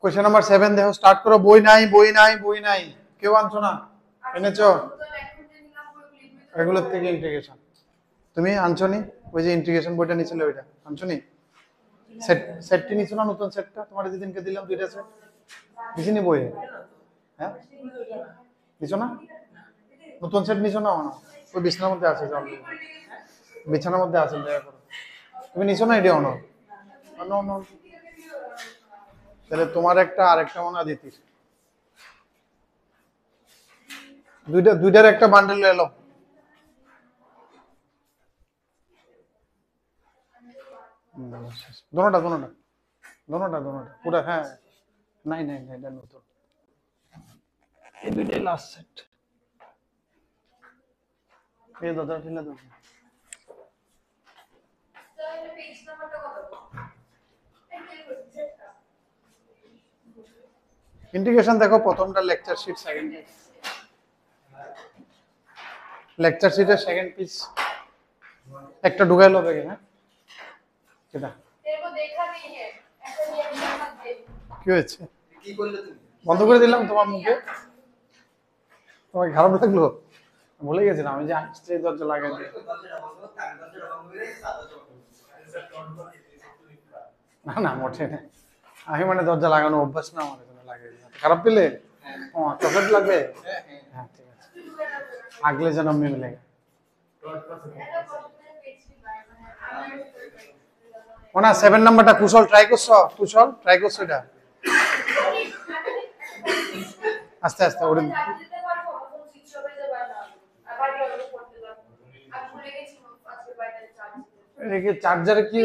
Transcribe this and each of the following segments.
Question number 7 দেখো, start করো। বই নাই, বই নাই, বই নাই, কেউ আনছো না? এনেছো? এগুলোর থেকে ইন্টিগ্রেশন তুমি আনছো নি? ওই যে ইন্টিগ্রেশন বইটা নিয়েছিলে ওইটা আনছো নি? সেটটি নিছো না? নতুন সেটটা তোমার যেদিনকে দিলাম, দুইটা সেট দিছিনি বই? হ্যাঁ নিছো না? নতুন সেট নিছো না? ওই বিছানার মধ্যে আছে, যাও বিছানার মধ্যে আছে, দয়া করো। তুমি নিছো না? এটা অন তাহলে তোমার একটা আরেকটা মনে হয় দিতিস, দুইটার একটা বান্ডেল এলো। দোনোটা দোনোটা দোনোটা দোনোটা পুরা, হ্যাঁ। নাই নাই নাই, এটা নতুন, এই দুইটাই লাস্ট সেট। এই দাদা ফেলে দাও। ইন্টিগ্রেশন দেখো, প্রথমটা লেকচার শিট, সেকেন্ড লেকচার শিটের সেকেন্ড পিস একটা ঢুকাইলো ব্যাগে। হ্যাঁ এটা কি হয়েছে? বন্ধ করে দিলাম তোমার মুখে, তোমার খারাপ লাগলো? ভুলে গেছিলাম আমি যে আসছে দরজা লাগাই দিই। না না, মোটে না, আমি মানে দরজা লাগানো অভ্যাস না আমার, এখানে লাগাই দিলাম। খারাপ পেলে? ও চকলেট লাগবে? হ্যাঁ ঠিক আছে, আগলে যেন মিলে। ওনা 7 নাম্বারটা কুশল ট্রাই করছো? কুশল ট্রাই করছো এটা? আস্তে আস্তে ওরে রেখে চার্জারে কি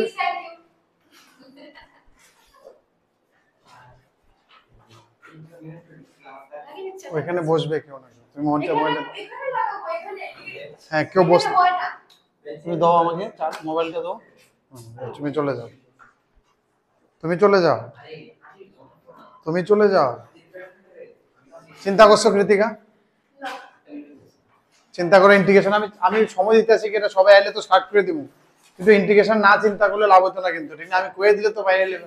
ওইখানে বসবে কেউ না, তুমি মনটা মোবাইলটা, হ্যাঁ কেউ বসবে, তুমি দাও আমাকে মোবাইলটা দাও, তুমি চলে যাও, তুমি চলে যাও, তুমি চলে যাও। চিন্তা করছো কৃতিকা? চিন্তা করে ইন্টিগ্রেশন আমি আমি সময় দিতে আছি, এটা সবাই আইলে তো স্টার্ট করে দিব, কিন্তু ইন্টিগ্রেশন না চিন্তা করলে লাভ হতো না কিন্তু, ঠিক না? আমি কয়ে দিলে তো বাইরে এলে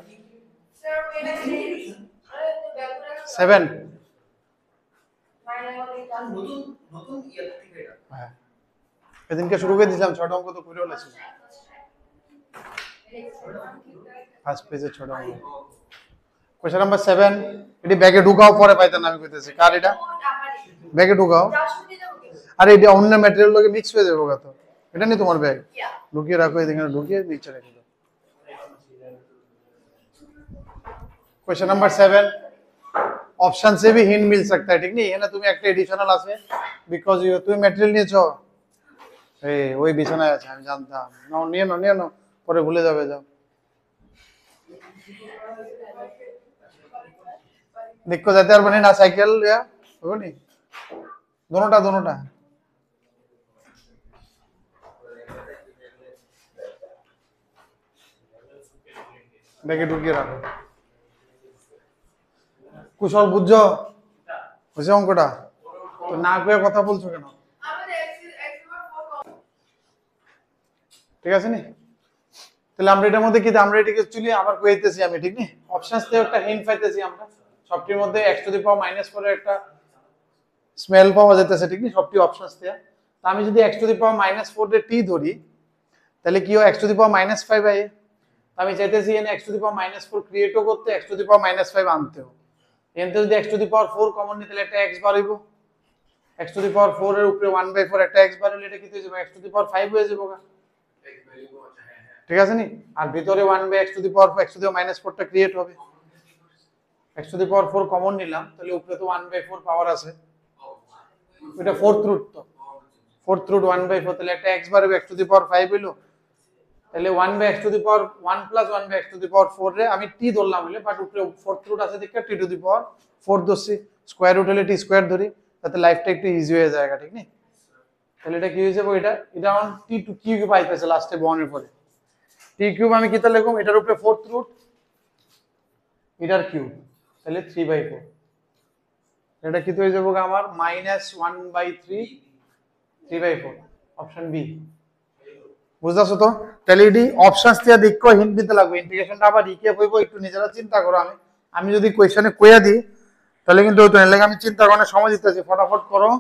7 হ্যাঁ, সেদিনকে শুরু করে দিয়েছিলাম, 6টা অঙ্ক তো করে হলেছিল, ফার্স্ট পেজে 6টা অঙ্ক। কোশ্চেন নাম্বার 7, এটি ব্যাগে ঢুকাও, পরে পাইতেন আমি কইতেছি। কার এটা? ব্যাগে ঢুকাও। আরে এটা অন্য ম্যাটেরিয়াল লগে মিক্স হয়ে যাবে কত, এটা নি তোমার ব্যাগ, ঢুকিয়ে রাখো, এখানে ঢুকিয়ে নিচে রেখে দাও। क्वेश्चन नंबर 7, ऑप्शन से भी हिंट मिल सकता है, ठीक नहीं है ना? তুমি একটা এডিশনাল আছে, বিকজ ইউ তুমি ম্যাটেরিয়াল নিয়েছো, এই ওই বিছানায় আছে, আমি জানতাম। নাও নিয়ে নাও, নিয়ে নাও, পরে ভুলে যাবে, যাও। দেখো যেতে আর মানে না, সাইকেল ইয়া হবে নি, দোনোটা দোনোটা ব্যাগে ঢুকিয়ে রাখো। কুশল বুঝছো? বুঝছো অঙ্কটা? তো না কয়ে কথা বলছো কেন? ঠিক আছে নি? তাহলে আমরা এটার মধ্যে কি, আমরা এটাকে চলি আবার কইতেছি আমি, ঠিক নি? অপশনস থেকে একটা হিন্ট পাইতেছি আমরা, সবটির মধ্যে x টু দি পাওয়ার -4 এর একটা স্মেল পাওয়া যাইতেছে, ঠিক নি? সবটি অপশনস থেকে। তো আমি যদি x টু দি পাওয়ার -4 এর t ধরি, তাহলে কি হয়? x to the power -5 I. আমি চাইতেছি এখানে x টু দি পাওয়ার -4 ক্রিয়েটও করতে, x টু দি পাওয়ার -5 আনতেও। এখানে যদি x to the power 4 common নিতে, তাহলে একটা x বার হইব, x টু দি পাওয়ার 4 এর উপরে 1/4 একটা x বার হলে এটা কি হয়ে যাবে? x টু দি পাওয়ার 5 হয়ে যাবে। ঠিক আছে নি? আর ভিতরে 1/x to the power x to the power -4 টা ক্রিয়েট হবে, x to the power 4 common নিলাম, তাহলে উপরে তো 1/4 পাওয়ার আছে, এটা ফোর্থ রুট, তো ফোর্থ রুট 1/4, তাহলে একটা x বার হবে, x টু দি পাওয়ার 5 হইলো, তাহলে 1/x to the power 1 plus 1/x to the power 4 রে আমি t ধরলাম হলে, বাট উপরে ফোর্থ রুট আছে দেখে t টু দি পাওয়ার 4 ধরছি, স্কয়ার রুট হলে t স্কয়ার ধরি, তাতে লাইফটা একটু ইজি হয়ে যায়, ঠিক নি? তাহলে এটা কি হয়ে যাবে? এটা অন t টু কিউব পাইতেছে লাস্টে বনের পরে, t কিউব আমি কি তাহলে লিখব? এটার উপরে ফোর্থ রুট, এটার কিউব, তাহলে 3/4, এটা কি হয়ে যাবে আমার? -1/3 3/4, অপশন বি। বুঝতেছো তো? তাহলে এটি অপশনস দিয়ে দেখো, হিন্ট দিতে লাগবে, ইন্টিগ্রেশনটা আবার রিক্যাপ হইব, একটু নিজেরা চিন্তা করো, আমি আমি যদি কোয়েশ্চনে কইয়া দিই তাহলে কিন্তু হতো না, লাগে আমি চিন্তা করার সময় দিতেছি, ফটাফট করো।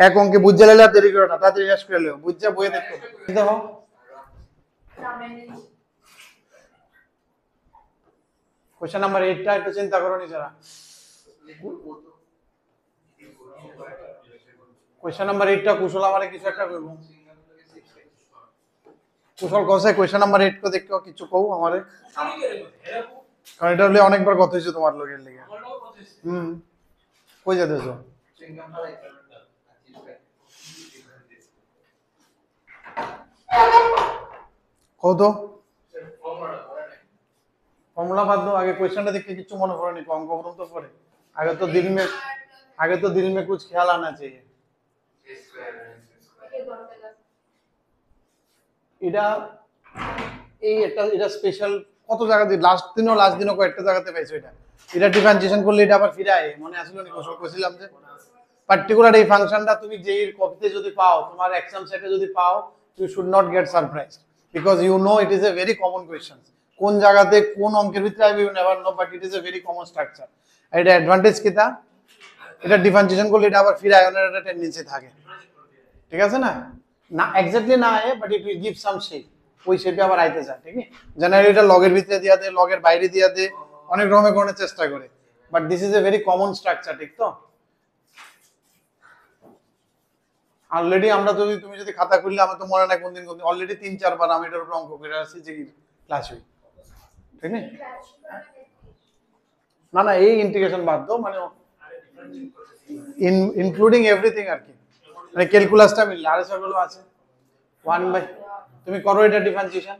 এক অঙ্কে বুঝে লাইলে আর দেরি করো না, তাড়াতাড়ি শেষ করে লেও, বুঝছে বইয়ে দেখো। দেখো কোয়েশ্চন নাম্বার 8টা একটু চিন্তা করো নিজেরা। কোয়েশ্চন নাম্বার 8টা কুশল আমারে কিছু একটা কইব। কুশল কসে কোয়েশ্চন নাম্বার 8 কো দেখো কিছু কও আমারে, কারণ এটা হলে অনেকবার কথা হইছে তোমার লগের লাগি। কই যাইতেছো? কত ফর্মুলা বাদ দাও, আগে কোয়েশ্চনটা দেখে কিছু মনে পড়েনি, অঙ্ক প্রথম তো পড়ে। আগে তো দিল মে কুছ খেয়াল আনা চাইয়ে। এটা এটা স্পেশাল কত জায়গা দিয়ে লাস্ট দিনও কয়েকটা জায়গাতে পাইছো। এটা ডিফারেন্সিয়েশন করলে এটা আবার ফিরে আয়, মনে আসলো নি কোশ্চেন কইছিলাম যে পার্টিকুলার এই ফাংশনটা তুমি যেই কপিতে যদি পাও, তোমার এক্সাম সেটে যদি পাও, you should not get surprise, because you know it is a very common question. কোন জায়গাতে কোন অঙ্কের ভিতরে আইবে you never know, but it is a very common structure. এটা অ্যাডভান্টেজ কিটা, এটা ডিফারেন্সিয়েশন করলে এটা আবার ফিরে আয়নের একটা টেন্ডেন্সি থাকে, ঠিক আছে না? না এক্স্যাক্টলি না আয়, but it will give some shape, ওই শেপে আবার আইতে যায়, ঠিক আছে? জেনারেলি এটা লগের ভিতরে দিয়া দে, লগের বাইরে দিয়া দে, অনেক রকমের করার চেষ্টা করে, but this is a very common structure, ঠিক তো? অলরেডি আমরা তুমি যদি খাতা খুললে, আমার তো মনে নাই কোনদিন অলরেডি 3-4 বার আমি এটার উপর অঙ্ক করে আসছি যে ক্লাস হই, ঠিক না? না এই ইন্টিগ্রেশন বাদ দাও, মানে ইনক্লুডিং এভরিথিং আর কি, মানে ক্যালকুলাসটা মিললে আর সবগুলো আছে 1/, তুমি করো এটা ডিফারেন্সিয়েশন,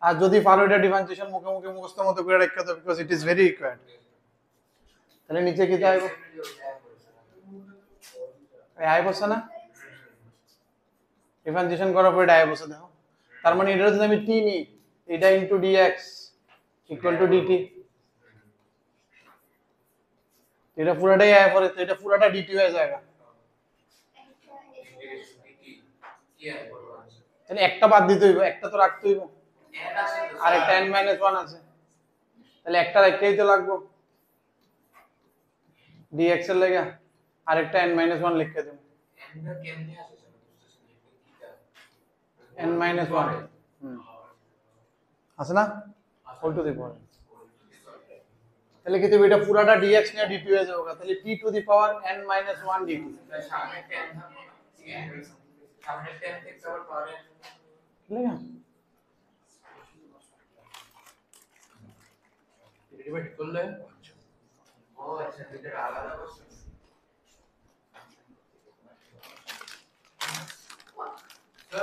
আর যদি পারো এটা ডিফারেন্সিয়েশন মুখে মুখে মুখস্থ মতো করে রাখতে হবে, because it is very required. তাহলে নিচে কি আইবো? আই বসে না, ডিফারেন্সিয়েশন করার পরে আই বসে দেখো, তার মানে এটা যদি আমি টি নিই, এটা into dx equal to dt, এটা পুরোটাই আয় পরে, তো এটা পুরোটা dt হয়ে যাবে। তাহলে একটা বাদ দিতে হইব, একটা তো রাখতে হইব, আর একটা n - 1 আছে, তাহলে একটা রাখতেই তো লাগবে dx এর লাগা, আর একটা n - 1 লিখে দেব, n - 1 আছে না, হোল টু দি পাওয়ার। তাহলে কি তুমি এটা পুরাটা dx নিয়ে dt হয়ে যাবে, তাহলে t two the power n - 1 dt, সামনে 10 সামনে 10 x আবার পাওয়ার n, ঠিক আছে? ডিভাইড করলে ও আচ্ছা, এটা আলাদা করছে।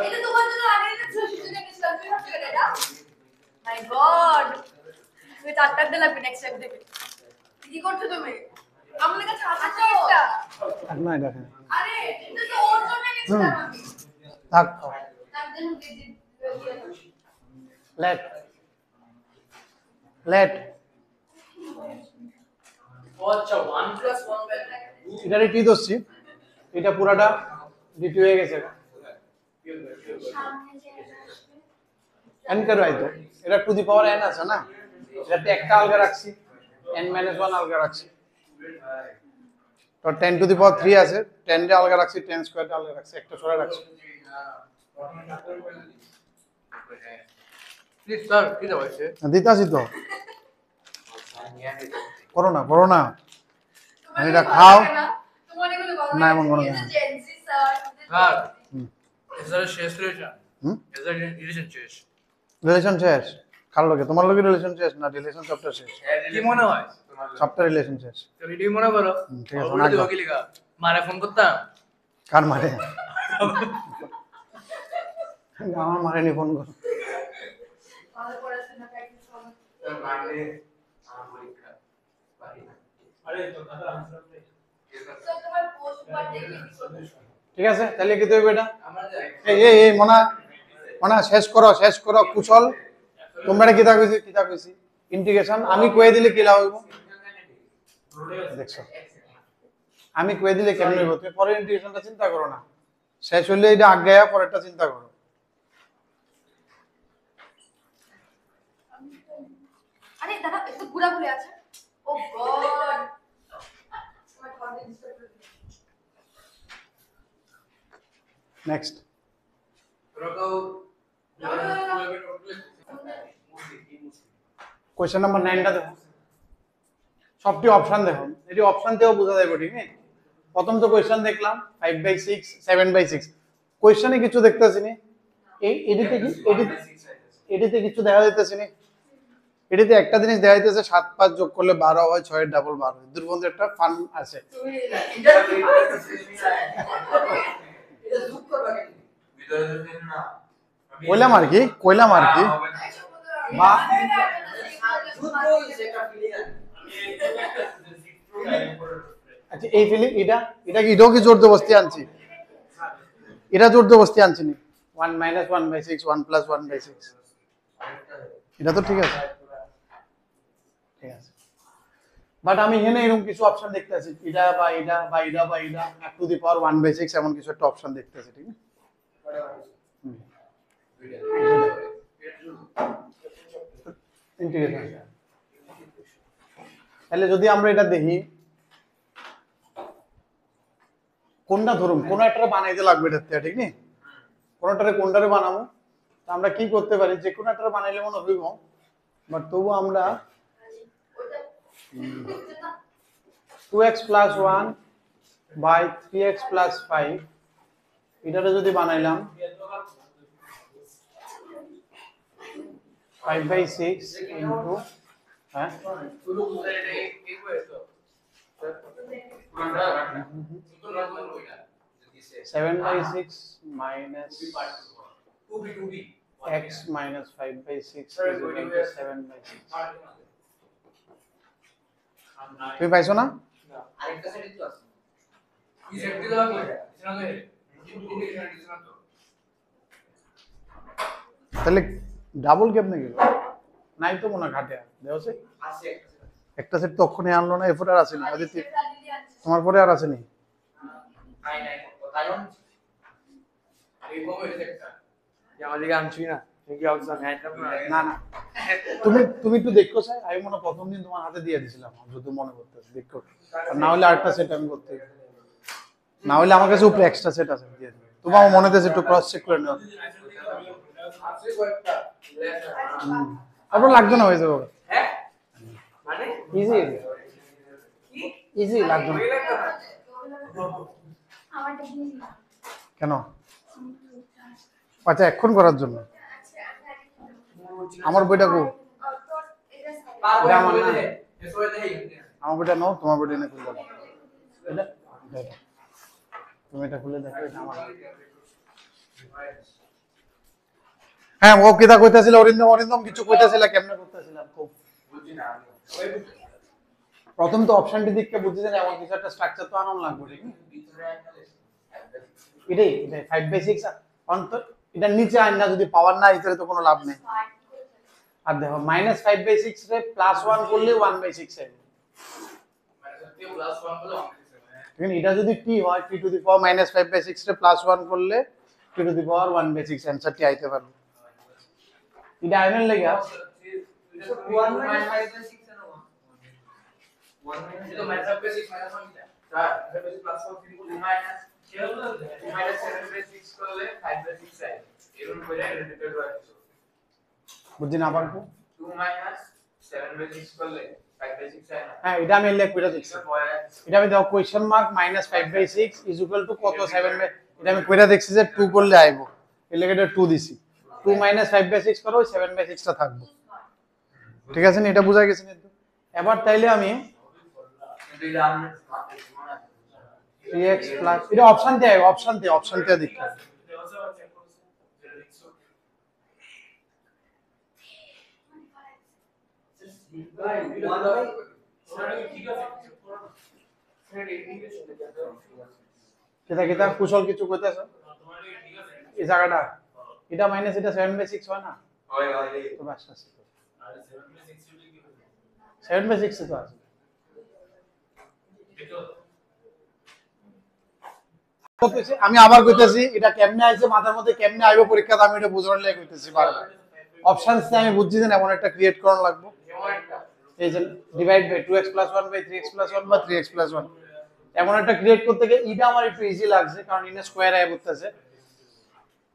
এটা তোমার জন্য আগে একটা সুযোগ নিয়েছিলাম, তুমি ভাবছো এটা? মাই গড, তুমি চারটা লাগবে নেক্সট টাইম দেবে। কি করছো তুমি? আমাদের কাছে আছে একটা, না দেখেন, আরে এটা তো ওর জন্য নিয়েছিলাম আমি, থাক তার জন্য লেট আচ্ছা 1 + 1/2 এটারে কি দছি, এটা পুরাটা dt হয়ে গেছে, n করে আইতো, এটা টু দি পাওয়ার n আছে না, এটাতে একটা আলগা রাখছি, n - 1 আলগা রাখছি, তো 10 টু দি পাওয়ার 3 আছে, 10 রে আলগা রাখছি, 10 স্কয়ার রে আলগা রাখছি, একটা সরে রাখছি। প্লিজ স্যার কি দাও আছে দিতাছি তো, করো না আমি এটা খাও, তোমার এগুলো বলো না, এমন কোনো না স্যার, এর শেষ রিলেশন, এর রিলেশন শেষ কার লগে, তোমার লগে রিলেশন শেষ না, রিলেশন চ্যাপ্টার শেষ, কি মনে হয় চ্যাপ্টার রিলেশন শেষ, তো এটাই মনে করো, ঠিক আছে না কি লিখা, মারে ফোন করতাম, কার মারে আমার মারে নি ফোন করো, ভালো পড়াশোনা প্র্যাকটিস করো, মানে আমার পরীক্ষা বাকি না, আরে তো দাদা আনসার নেই, তো তোমার পোস্ট বার্থডে কি, ঠিক আছে? তাহলে কি দেব এটা, এই মনা শেষ করো কুশল, তোমরা কিতা কইছি ইন্টিগ্রেশন, আমি কয়ে দিলে কি লাভ হইব, দেখছো আমি কয়ে দিলে কেমন হইব, তুমি পরে ইন্টিগ্রেশনটা চিন্তা করো না, শেষ হইলে এটা আগায়া পরেরটা চিন্তা করো। আরে দাদা একটু ঘুরা ঘুরে আছে ও গড নেক্সট কোয়েশ্চেন নাম্বার 9টা দেখো সবটি অপশন দেখো এটি অপশন থেকেও বোঝা যাবে ঠিক আছে প্রথম তো কোয়েশ্চেন দেখলাম 5/6 7/6 কোয়েশ্চেনে কিছু দেখতেছি নি এই এডিতে কিছু দেখা যাইতেছে নি এটিতে একটা জিনিস দেখা যাইতেছে 7 5 যোগ করলে 12 হয় 6 এর ডাবল 12 হয় দুর্বন্ধ একটা ফান আছে কইলাম আর কি বা আচ্ছা এই ফিলিং এটা কি এটাও কি জোর জবরদস্তি আনছি এটা জোর জবরদস্তি আনছি নি 1 - 1/6 1 + 1/6 এটা তো ঠিক আছে বাট আমি এখানে এরকম কিছু অপশন দেখতে আছি এটা বা এটা বা এটা বা এটা টু দি পাওয়ার 1/6 এমন কিছু একটা অপশন দেখতে আছি ঠিক আছে ইন্টিগ্রেশন তাহলে যদি আমরা এটা দেখি কোনটা ধরুন কোন একটা বানাইতে লাগবে এটা ঠিক নেই কোনটারে বানাবো তো আমরা কি করতে পারি যে কোনো একটা বানাইলে মনে হইব বাট তবু আমরা 2x + 1 by 3x + 5 এটারে যদি বানাইলাম 5/6 into হ্যাঁ 7/6 minus x minus 5/6 is equal to 7/6 তুমি পাইছো না আরেকটা সেট তো আছে এই সেটটি দাও কি এটা না তো তাহলে ডাবল কেমনে গেল নাই তো মনে ঘাটে দেওছে আছে একটা সেট তখনই আনলো না এরপর আর আসেনি আদিতি তোমার পরে আর আসেনি নাই কারণ এই কম হইছে একটা যে আমাদের আনছি না কি অবস্থা না তুমি একটু দেখো স্যার আমি মনে হয় প্রথম দিন তোমার হাতে দিয়ে দিয়েছিলাম যদি মনে করতেছ দেখো আর না হলে আরেকটা সেট আমি করতে না হলে আমার কাছে উপরে এক্সট্রা সেট আছে দিয়ে দিই তোমার মনে হচ্ছে একটু ক্রস চেক করে নাও আছে কয়েকটা আপনার লাগবে না হয়ে যাবে হ্যাঁ মানে ইজি লাগবে না কেন আচ্ছা এখন করার জন্য আমার বইটা কো আমার বইটা নাও তোমার বইটা এনে খুলে দাও এটা তুমি এটা খুলে দেখো এটা আমার হ্যাঁ ও কিটা কইতাছিল অরিন্দম কিছু কইতাছিল কেমনে করতেছিলাম খুব বুঝি না প্রথম তো অপশনটি দিককে বুঝছেন এমন কিছু একটা স্ট্রাকচার তো আনন্দ লাগবে ঠিক না এটাই 5/6 অন্তর এটা নিচে আইন না যদি পাওয়ার না এটারে তো কোনো লাভ নেই আর দেখো -5/6 রে +1 করলে 1/6 হবে ঠিক আছে এটা যদি t হয় t টু দি পাওয়ার -5/6 রে +1 করলে t টু দি পাওয়ার 1/6 অ্যানসারটি আইতে পারবে এটা আইনের লাগা 1 -5/6 না 1 এটা -5/6 -1 এটা 5/6 +1 3 -7/6 করলে 5/6 হয় এরকম করে রিপিট হয় বুঝছি না আবার 2 -7/6 করলে 5/6 হয় না হ্যাঁ এটা আমি লিখ কইরা দিছি এটা আমি দাও question mark -5/6 is equal to কত 7 এটা আমি কইরা দেখছি যে 2 করলে আইবো এর লাগি এটা 2 দিছি 2 -5/6 করো 7/6 টা থাকবে ঠিক আছে না এটা বুঝা গেছে না এবার তাইলে আমি 3x প্লাস এটা অপশন তে দেখো কেটা কুশল কিছু কইতাছ এই জায়গাটা এটা মাইনাস এটা 7/6 হয় না হয় তো বাস আছে আর 7/6 তো আছে আমি আবার কইতাছি এটা কেমনে আইছে মাথার মধ্যে কেমনে আইবো পরীক্ষাতে আমি এটা বুঝানোর লাগি কইতাছি বারবার অপশনস আমি বুঝছি যে এমন একটা ক্রিয়েট করন লাগবে এই যে divide by 2x + 1 by 3x + 1 বা 3x + 1 এমন একটা ক্রিয়েট করতে গিয়ে এটা আমার একটু ইজি লাগছে কারণ ইনে স্কয়ার আয় করতেছে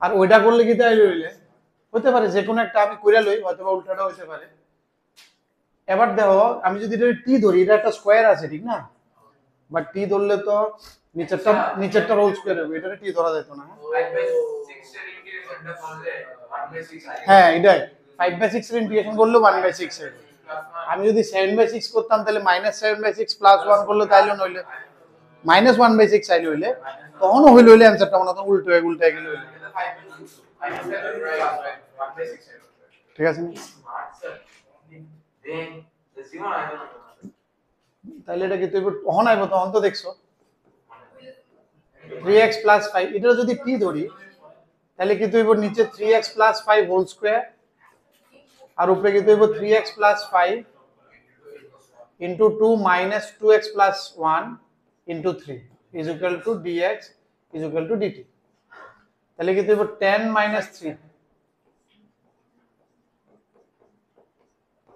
আর ওইটা করলে কি তাই লইলে হতে পারে যে কোনো একটা আমি কইরা লই অথবা উল্টাটা হতে পারে এবার দেখো আমি যদি এটা টি ধরি এটা একটা স্কয়ার আছে ঠিক না বাট টি ধরলে তো নিচেরটা হোল স্কয়ার হবে এটা টি ধরা যেত না 5/6 এর ইন্টিগ্রেশনটা করলে 1/6 হ্যাঁ এটাই 5/6 এর ইন্টিগ্রেশন করলে 1/6 হবে আমি যদি 7/6 করতাম তাহলে -7/6 + 1 করলে তাইলে নইলে -1/6 চাইলে হইলে তখনও হইলে হইলে অ্যানসারটা মনে হয় উল্টো হয়ে গেল হইলে ঠিক আছে না তাহলে এটা কি তুই তখন আইবো তখন তো দেখছো 3x + 5 এটা যদি t ধরি তাহলে কি তুই নিচে 3x + 5 হোল স্কয়ার আর উপরে কি তুই 3x + 5 into 2 minus 2x plus 1 into 3 is equal to dx is equal to dt তাহলে কি দেব 10 minus 3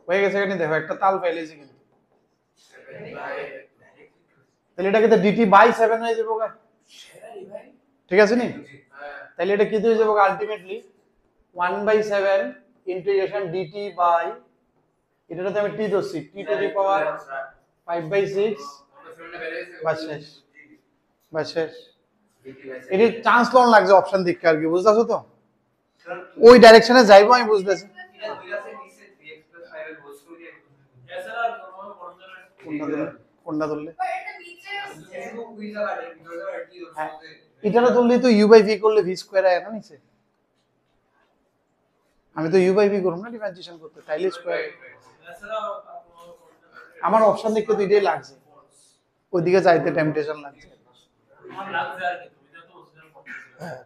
হয়ে গেছে এখানে দেখো একটা তাল পাইলেছি কিন্তু তাহলে এটা কি dt by 7 হয়ে যাবে গা ঠিক আছে নি তাহলে এটা কি হয়ে যাবে আলটিমেটলি 1/7 integration dt by এটাতে আমি t ধরছি t টু দি পাওয়ার 5/6 বাস শেষ এর চান্স লন লাগছে অপশন দেখতে আর কি বুঝতাছো তো ওই ডাইরেকশনে যাইবো আমি বুঝতেছি কোনটা ধরলে এটা ধরলে তো u/v করলে v স্কয়ার আয় না নিচে আমি তো u/v করব না ডিফারেন্সিয়েশন করতে তাইলে স্কয়ার আমার অপশন দেখতে তো এটাই লাগছে ওইদিকে যাইতে টেম্পটেশন লাগছে আমার লাগছে আর কি তুমি তো ওজন করতে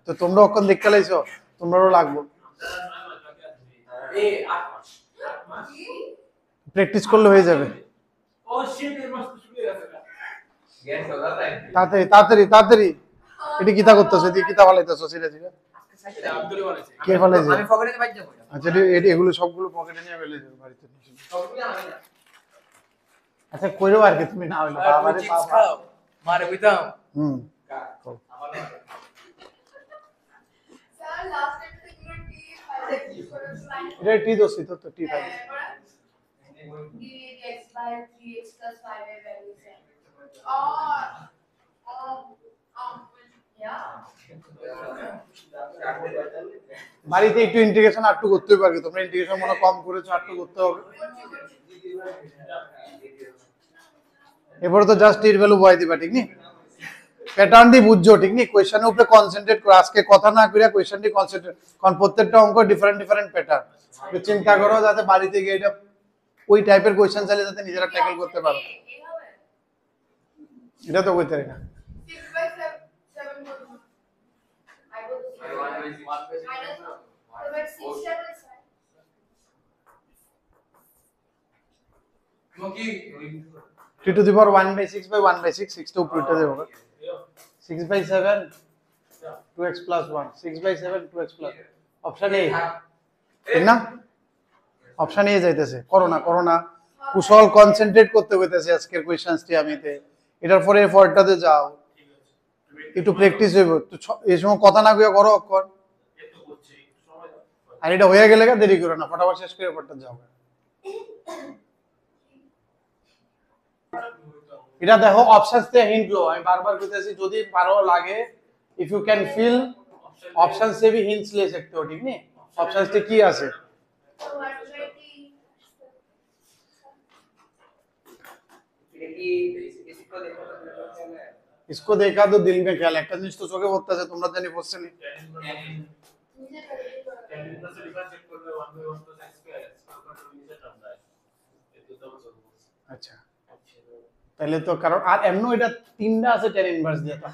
তো তোমরা অক্ষণ দেখতে লাইছো তোমরাও লাগবে এই 8 মাস প্র্যাকটিস করলে হয়ে যাবে ও শিট এর মাস শুরু হয়ে গেছে জ্ঞান সদা তাই তাড়াতাড়ি এটা কিতা করতেছ এদিকে কিতা ফালাইতেছ সেটা ছিল এটা আব্দুল বলেছে কে ফালাইছে আমি পকেটে বাইর যাব আচ্ছা এগুলো সবগুলো পকেটে নিয়ে ফেলে যাবে বাড়িতে সবগুলো আমি না আচ্ছা কইরো আর কি তুমি না হইলো বাবারে চিপস বাবা খাও মারে কইতাম হুম স্যার লাস্ট একটা এগুলো টি ফাইল করে লাইন এটা টি দোসি তো টি file dx by 3x plus 5 এর ভ্যালু আছে और yeah বাড়িতে একটু ইন্টিগ্রেশন আটটু করতে হবে আর কি তোমরা ইন্টিগ্রেশন মনে কম করেছো আটটু করতে হবে এবারে তো জাস্ট এর ভ্যালু বয় দিবা ঠিক নি প্যাটার্ন দি বুঝছো ঠিক নি কোশ্চেনের উপরে কনসেন্ট্রেট করো আজকে কথা না কইরা কোশ্চেন দি কনসেন্ট্রেট কারণ প্রত্যেকটা অঙ্ক ডিফারেন্ট প্যাটার্ন তো চিন্তা করো যাতে বাড়িতে গিয়ে এটা ওই টাইপের কোশ্চেন চাইলে যাতে নিজেরা ট্যাকল করতে পারো এই হবে এটা তো কইতে রে না 6 by 7 করব I go to 6 minus 6 7 কি 3 to the power 1/6 by 1/6 6 টা উপরেটা দেবো 6/7 2x plus 1 6/7 2x plus option A ঠিক না অপশন এ যাইতেছে করো না কুশল কনসেন্ট্রেট করতে হইতেছে আজকের কোশ্চেনসটি আমিতে এটার পরে ফরটাতে যাও একটু প্র্যাকটিস হইব তো এই সময় কথা না কইয়া করো অক্ষর একটু করছি সময় দাও আর এটা হয়ে গেলে দেরি করো না ফটাফট শেষ করে ফরটা যাও এটা দেখো অপশনস তে হিন্ট লো আমি বারবার কইতেছি যদি পারো লাগে if you can fill option से भी हिंट्स ले सकते हो ठीक नहीं ऑप्शंस তে কি আছে so 1/t इसको देखा तो दिल में ख्याल একটা জিনিস তো চোখে পড়তেছে তোমরা জানি পড়ছে নি मुझे करके करो टेन से डिफाइन चेक করলে 1/1 তো x স্কয়ার স্কয়ার টু নিচে টার্ম যায় এটা তো বলবো আচ্ছা তাহলে তো কারণ আর এমনো এটা তিনটা আছে tan ইনভার্স দিয়ে তো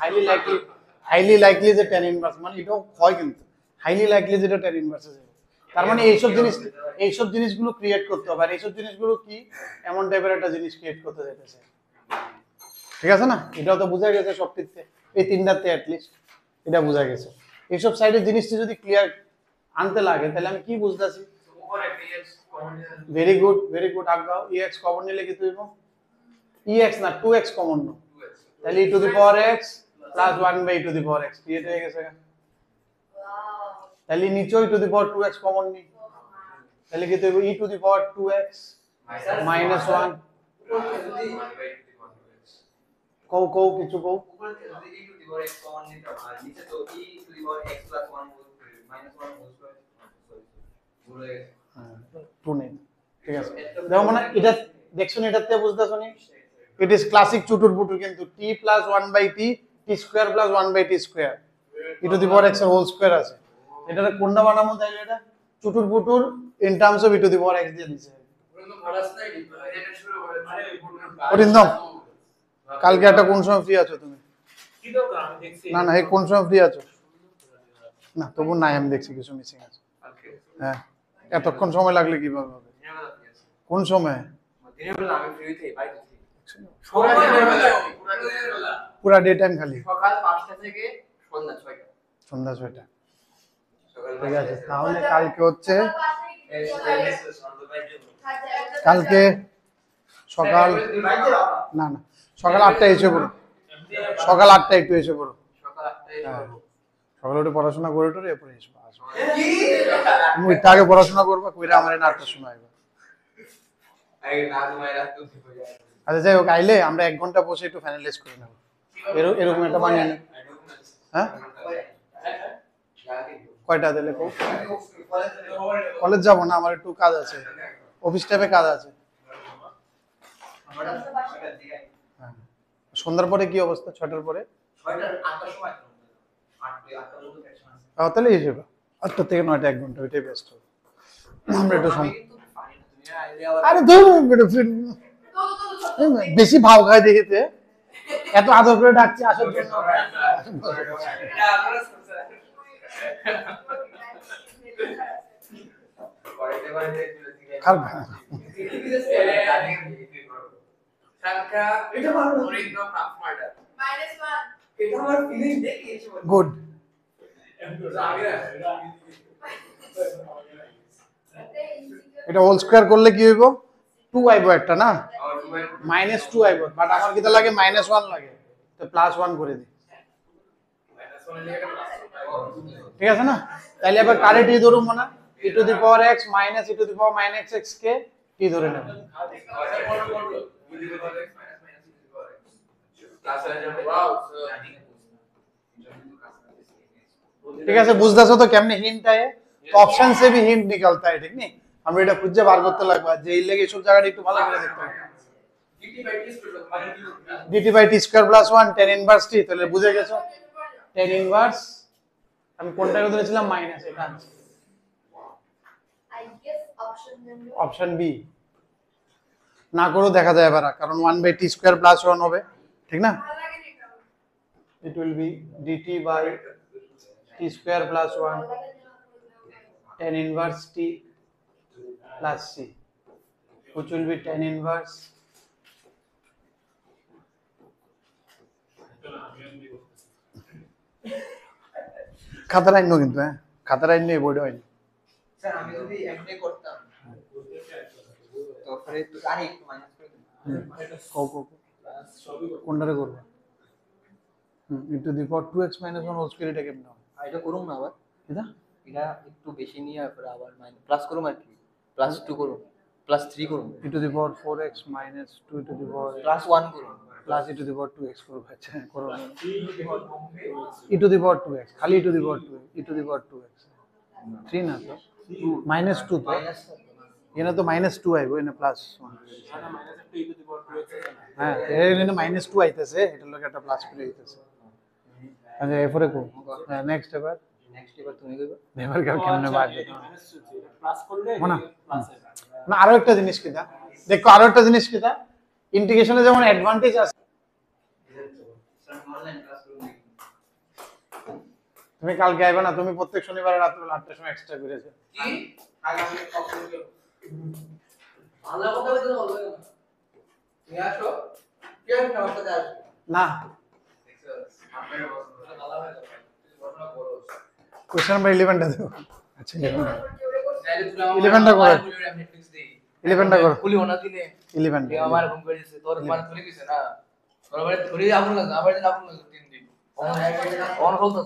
হাইলি লাইকলি যে tan ইনভার্স মানে এটাও হয় কিন্তু হাইলি লাইকলি যেটা tan ইনভার্স আছে তার মানে এইসব জিনিসগুলো ক্রিয়েট করতে হবে আর এইসব জিনিসগুলো কি এমন টাইপের একটা জিনিস ক্রিয়েট করতে যাইতেছে ঠিক আছে না এটাও তো বোঝা গেছে সবটিতে এই তিনটাতে অ্যাট লিস্ট এটা বোঝা গেছে এইসব সাইডের জিনিসটি যদি ক্লিয়ার আনতে লাগে তাহলে আমি কি বুঝতাছি উপরে px ভেরি গুড আগাও ex কমন নিলে কি তুইব ex না 2x কমন নো তাহলে e to the power x plus 1 by e to the power x create হয়ে গেছে Wow. তাহলে নিচেও e to the power 2x common নি তাহলে কি তুইব e to the power 2x minus 1 কও কিছু কও উপরে যদি e to the power x common নিতে হয় নিচে তো e to the power x plus 1 minus 1 whole square ভুলে গেছে টু নেই ঠিক আছে দেখো মানে এটা দেখছো না এটাতে বুঝতেছো নি ইট ইজ ক্লাসিক চুটুর পুটুর কিন্তু t plus 1 by t t square plus 1 by t square e to the power x এর হোল স্কয়ার আছে এটা কোনটা বানাবো তাইলে এটা চুটুর পুটুর in terms of e to the power x দিয়ে দিছে অরিন্দম কালকে একটা কোন সময় ফ্রি আছো তুমি কি দরকার আমি দেখছি না না এই কোন সময় ফ্রি আছো না তবু নাই আমি দেখছি কিছু মিসিং আছে কালকে হ্যাঁ এতক্ষণ সময় লাগলে কিভাবে হবে কোন সময় দিনের বেলা আমি ফ্রি হইতে বাড়িতে পুরা ডে টাইম খালি সকাল 5টা থেকে সন্ধ্যা 6টা সন্ধ্যা 6টা সকাল ঠিক আছে তাহলে কালকে হচ্ছে কালকে কালকে সকাল না না সকাল 8টায় এসে পড়ো সকাল 8টায় একটু এসে পড়ো সকাল 8টায় হ্যাঁ সকালে উঠে পড়াশোনা করে টোরে এরপরে এসো তুমি একটু আগে পড়াশোনা করবা কইরা আমারে নাটক শোনাইবা আগে না তোমায় রাত তো হয়ে যায় আচ্ছা যাই হোক আইলে আমরা 1 ঘন্টা বসে একটু ফাইনালাইজ করে নেব এরকম একটা বানিয়ে নেব হ্যাঁ কয়টা দিলে কো কলেজ যাব না আমার একটু কাজ আছে অফিস টাইমে কাজ আছে হ্যাঁ সন্ধ্যার পরে কি অবস্থা 6টার পরে 6টার 8টার সময় 8টার মধ্যে সেকশন আছে তাহলে এই যাবে 8টা থেকে 9টা 1 ঘন্টা ওইটাই বেস্ট হবে আমরা একটু আমি কিন্তু পারি না তুমি আইলে আবার আরে ধরুন বেশি ভাও খায় দেখিতে এত আদর করে ডাকছি আসার জন্য এটা আপনারা করতে করতে খারাপ টাকা এটা মারো অরিন্দম হাফ মার্টার -1 এটা আমার ফিলিং দেখিয়েছে গুড এটা হোল স্কয়ার করলে কি হইব 2 আইবো একটা না -2 আইবো বাট আমার কিটা লাগে -1 লাগে তো +1 করে দিই ঠিক আছে না তাইলে আবার কারেক্ট ই ধরুম না e to the power x minus e to the power -x কে টি ধরে নেব ठीक है বুঝতাছো তো কেমনে হিন্ট আয়ে তো অপশন से भी हिंट निकलता है ठीक नहीं আমরা এটা খুঁজে বার করতে লাগবে যে এই লেগে সব জায়গাটা একটু ভালো করে দেখতে হবে dt by t square plus 1 tan inverse t তাহলে বুঝে গেছো tan ইনভার্স আমি কোনটা ধরেছিলাম মাইনাস এটা I guess option number option B না করো দেখা যায় এবার কারণ 1 বাই t স্কয়ার প্লাস 1 হবে ঠিক না it will be dt by t square plus 1 tan inverse t plus c which will be tan inverse খাতার আইন কিন্তু হ্যাঁ খাতার আইন নেই বইটা হয়নি স্যার আমি যদি এমনি করতাম তো ফলে তো আরে একটু মাইনাস করে দিন কোনটারে করবো into the power 2x minus 1 whole square এটা কেমন হবে আর এটা করুন না আবার এটা এটা একটু বেশি নিয়ে পরে আবার মাইনাস প্লাস করুন আর কি +2 করুন +3 করুন into the power 4x minus 2 to the power +1 করুন plus e to the power 2x করবো আচ্ছা করো e to the power 2x খালি e to the power 2 e to the power 2x 3 না তো minus 2 তো এখানে তো -2 আইবো এখানে +1 হ্যাঁ এখানে -2 আইতেছে এটার লগে একটা প্লাস করে আইতেছে আচ্ছা এরপরে কো হ্যাঁ নেক্সট এবার তুমি কইবা এবার কেমনে বাজবে প্লাস করলে না। প্লাস না আরো একটা জিনিস কিটা দেখো আরো একটা জিনিস কিটা ইন্টিগ্রেশনে যেমন অ্যাডভান্টেজ আছে স্যার অনলাইন ক্লাস করুন নাকি তুমি কালকে আইবা না তুমি প্রত্যেক শনিবার রাতে 8টার সময় এক্সট্রা করেছো কি আগামী কখন ভালো কথা বলতে ভালো লাগে না তুমি আসো কে আমার সাথে আসবে না আপনার ভালো হয়ে যাবে বড় বড় কোশ্চেন নাম্বার 11টা দাও আচ্ছা 11 কেউ 11টা করে 11টা করে কুলি ওনা দিনে 11টা আমার ঘুম করে দিছে তোর মানে তুই কিছু না তোর মানে ধরে আপন না আবার আপন না 3 দিন অন হতো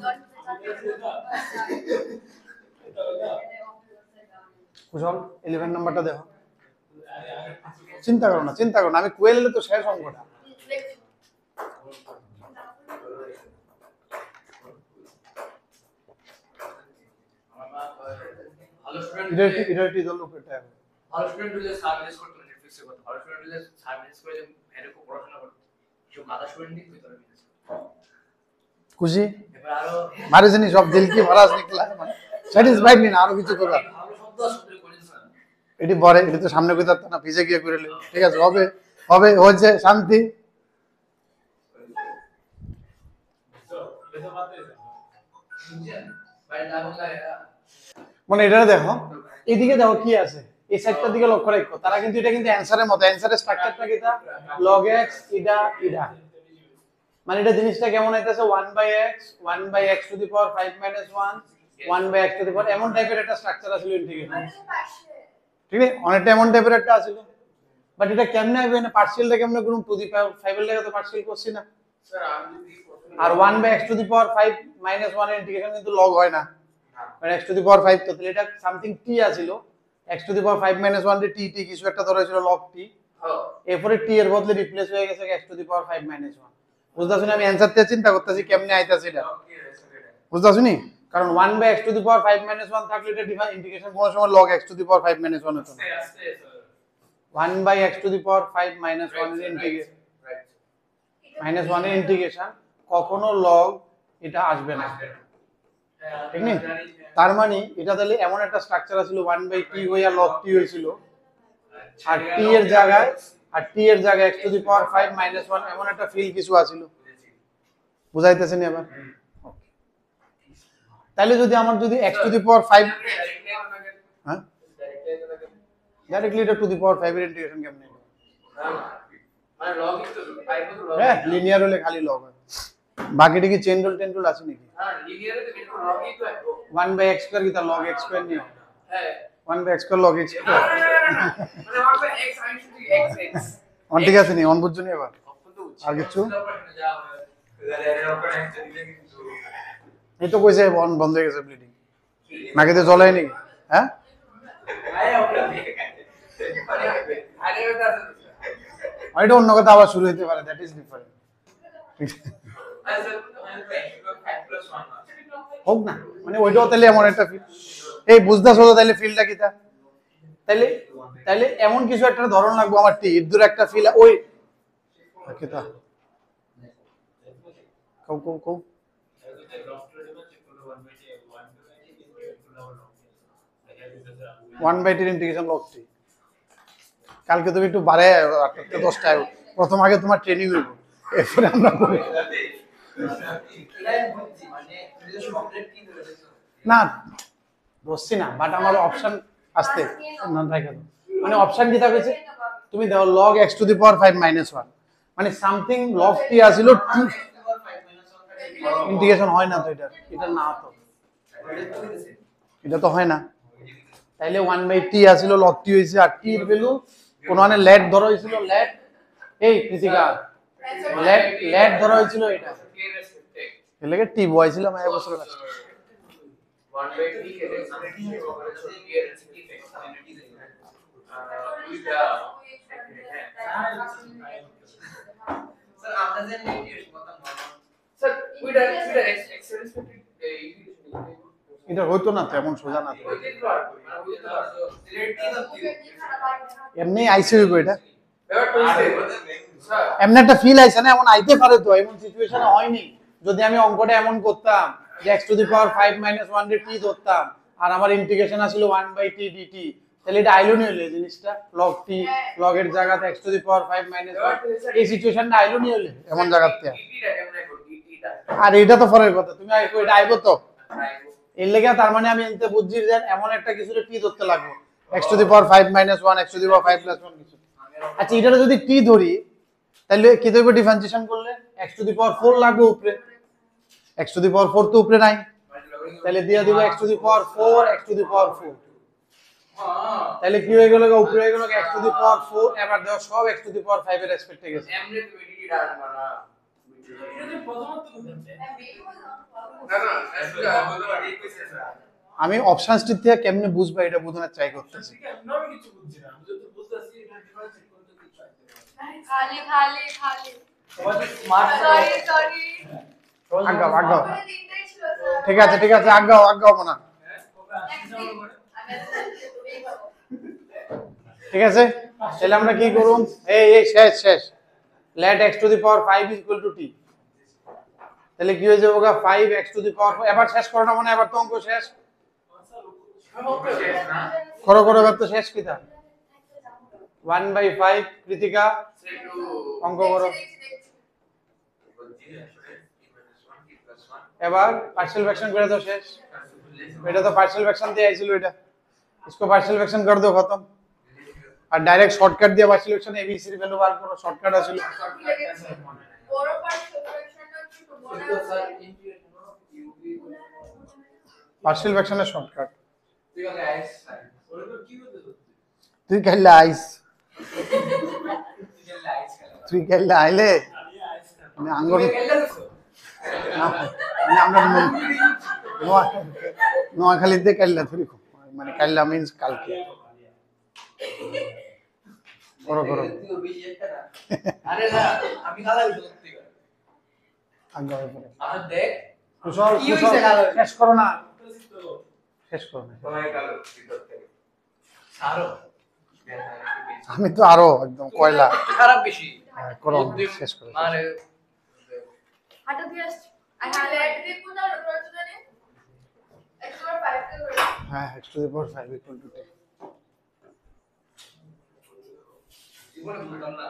কুশল 11 নাম্বারটা দেখো। চিন্তা করো না আমি কুয়েল তো শেষ অঙ্কটা। ভালো স্টুডেন্ট এটা দল উপরটা ভালো স্টুডেন্ট হলে সার্ভিস করতে নেটফ্লিক্সে কথা ভালো স্টুডেন্ট হলে সার্ভিস করে যে এরকম পড়াশোনা করতে কেউ গাদা স্টুডেন্ট দিক ভিতরে বিজনেস খুশি এবার আরো মারে জানি সব দিল কি ভরাস নিকলা স্যাটিসফাইড নি না আরো কিছু করা ভালো শব্দ আসলে করেছে স্যার এটি পরে এটি তো সামনে কইতা না ভিজে গিয়ে করে ঠিক আছে হবে হচ্ছে শান্তি। বাইরে না বললে মানে এটা দেখো এদিকে দেখো কি আছে এই সাইডটার দিকে লক্ষ্য রাখো তারা কিন্তু এটা কিন্তু অ্যানসারের মতো অ্যানসারের স্ট্রাকচারটা কিটা log x ইডা মানে এটা জিনিসটা কেমন হইতাছে 1/x 1/x to the power 5 - 1 1/x to the পাওয়ার এমন টাইপের একটা স্ট্রাকচার আছে ইন্টিগ্রেশন ঠিক আছে অনেকটা এমন টাইপের একটা আছে বাট এটা কেমনে হবে না পার্সিয়ালটা কেমনে করুন টু দি পাওয়ার 5 এর লাগে তো পার্সিয়াল করছি না স্যার আমি যদি আর 1/x টু দি পাওয়ার 5 - 1 এর ইন্টিগ্রেশন কিন্তু log হয় না মানে x টু দি পাওয়ার 5 তো তাহলে এটা সামথিং t আছিল x টু দি পাওয়ার 5 - 1 রে t কিছু একটা ধরা হয়েছিল log t এরপরে t এর বদলে রিপ্লেস হয়ে গেছে x টু দি পাওয়ার 5 - 1 বুঝতাছ না আমি অ্যানসার তে চিন্তা করতেছি কেমনে আইতাছে এটা বুঝতাছ নি কারণ 1/x টু দি পাওয়ার 5 - 1 থাকলে এটা ডিফারেন্ট ইন্টিগ্রেশন কোন সময় log x টু দি পাওয়ার 5 - 1 হতো না 1/x টু দি পাওয়ার 5 - 1 এর ইন্টিগ্রেশন -1 এর ইন্টিগ্রেশন কখনো log এটা আসবে না ঠিক নেই তার মানে এটা তাহলে এমন একটা স্ট্রাকচার ছিল 1/t হইয়া log t হয়েছিল আর t এর জায়গায় x টু দি পাওয়ার 5 - 1 এমন একটা ফিল কিছু আছিল বুঝাইতেছেন এবার তাহলে যদি আমার যদি x টু দি পাওয়ার 5 হ্যাঁ ডাইরেক্টলি এটা টু দি পাওয়ার 5 এর ইন্টিগ্রেশন কেমনে মানে লগ তো পাইবো তো লগ হ্যাঁ লিনিয়ার হলে খালি log হয় বাকিটা কি চেন রুল আছে নাকি হ্যাঁ লিনিয়ারে তো কিন্তু লগই তো 1/x স্কয়ার কি তা log x স্কয়ার নিও হ্যাঁ 1/x square log x square মানে আমার x আমি শুধু x x অন ঠিক আছে নি অন বুঝছো নি এবার আর কিছু এই তো কইছে বন্ধ হয়ে গেছে ব্লিডিং নাকিতে জ্বলাই নি হ্যাঁ এটা অন্য কথা আবার শুরু হতে পারে দ্যাট ইজ ডিফারেন্ট হোক না মানে ওইটাও তাহলে এমন একটা ফিল এই বুঝতেছো তো তাহলে ফিলটা কিটা তাহলে এমন কিছু একটা ধরন লাগবে আমার টি এর দূরে একটা ফিল ওই কিটা কও 1/t ইন্টিগ্রেশন log t কালকে তুমি একটু বাড়ে 8টা 10টায় প্রথম আগে তোমার ট্রেনিং হইব এরপরে আমরা করি না বসছি না বাট আমার অপশন আসতে না রাখা মানে অপশন কি থাকছে তুমি দাও log x টু দি পাওয়ার 5 - 1 মানে সামথিং log t আসিল ইন্টিগ্রেশন হয় না তো এটা না তো এটা তো হয় না তাইলে 1/t আসিল log t হইছে আর t এর ভ্যালু কোন মানে লেট ধরা হইছিল লেট এই কৃতিকা লেট ধরা হইছিল এটা এর লাগে t বসাইছিল আমি বছর কাছে 1/t কে এক্সামে কি হবে এর ইফেক্ট স্যার আমরা যে নেগেটিভ কথা বললাম স্যার উইটা এটা হইতো না তো এমন সোজা না তো এমনি আইসি হইব এটা এমন একটা ফিল আইছে না এমন আইতে পারে তো এমন সিচুয়েশনে হয়নি যদি আমি অঙ্কটা এমন করতাম যে x টু দি পাওয়ার 5 - 1 রে t ধরতাম আর আমার ইন্টিগ্রেশন আছিল 1/t dt তাহলে এটা আইলো নি হলে জিনিসটা log t log এর জায়গাতে x টু দি পাওয়ার 5 - 1 এই সিচুয়েশনটা আইলো নি হলে এমন জায়গাতে আর এটা তো পরের কথা তুমি এটা আইবো তো এর লেগে তার মানে আমি এনতে বুঝছি যে এমন একটা কিছুরে t ধরতে লাগবে x to the power 5 - 1 x to the পাওয়ার 5 + 1 কিছু আচ্ছা এটা যদি t ধরি তাহলে কি দেব ডিফারেন্সিয়েশন করলে x টু দি পাওয়ার 4 লাগবে উপরে x টু দি পাওয়ার 4 তো উপরে নাই তাহলে দিয়া দিব x to the power 4 x to the power 4 তাহলে কি হয়ে গেল উপরে হয়ে গেল x টু দি পাওয়ার 4 এবার দাও সব x টু দি পাওয়ার 5 এর রেসপেক্টে গেছে এমনি তো ভিডিও ডান মানা এটা তো প্রথমত বুঝতে আমি অপশনসটি থেকে কেমনে বুঝবো এটা বোঝানোর ট্রাই করতেছি আমি কিছু বুঝছি না আমি যদি বুঝতেছি এটা ডিফারেন্স চেক করতে কিছু আসতে পারে খালি খালি খালি তোমাদের স্মার্ট সরি সরি আগাও আগাও ওখানে তিনটাই ছিল স্যার ঠিক আছে আগাও মনা ঠিক আছে তাহলে আমরা কি করুম এই শেষ let x to the power 5 is equal to t তাহলে কি হয়ে যাবে 5x to the power 4 এবার শেষ করো না মনে এবার তো অঙ্ক শেষ করো এবার তো শেষ কিটা 1/5 কৃতিকা অঙ্ক করো এবার পার্शियल फ्रैक्शन করে দাও শেষ এটা তো পার্शियल फ्रैक्शन দিয়ে আইছিল এটা इसको पार्शियल फ्रैक्शन कर दो खत्म और डायरेक्ट शॉर्टकट दिया पार्शियल फ्रैक्शन एबीसी की वैल्यू বার করো শর্টকাট আছে বড় পার্ট ফ্র্যাকশনটা একটু বড় আছে পার্शियल फ्रैक्शन এর শর্টকাট ঠিক আছে আইস ওরে তো কি করতে তুই খেললে আইস তুই খেললে আইলে আমি আইস না মানে আঙ্গুর না আমরা নোয়াখালীতে খেললে ধরি মানে খেললা মিন্স কালকে করো তুই বেশি একটা না আরে না আমি গালা দিতে করতে আগে পরে আর দেখ কুশল কি হইছে গালা? শেষ করো না তো শেষ করো না তোমায় গেল ভিতর থেকে সারো আমি তো আরো একদম কয়লা খারাপ বেশি করো শেষ করো মানে হাঁটা দিয়ে আসছি আর হাতে দিয়ে কোন আর রচনানে একবার 5 কে ধরে হ্যাঁ x to the power 5 equal to 10 জীবনে ভুলতাম না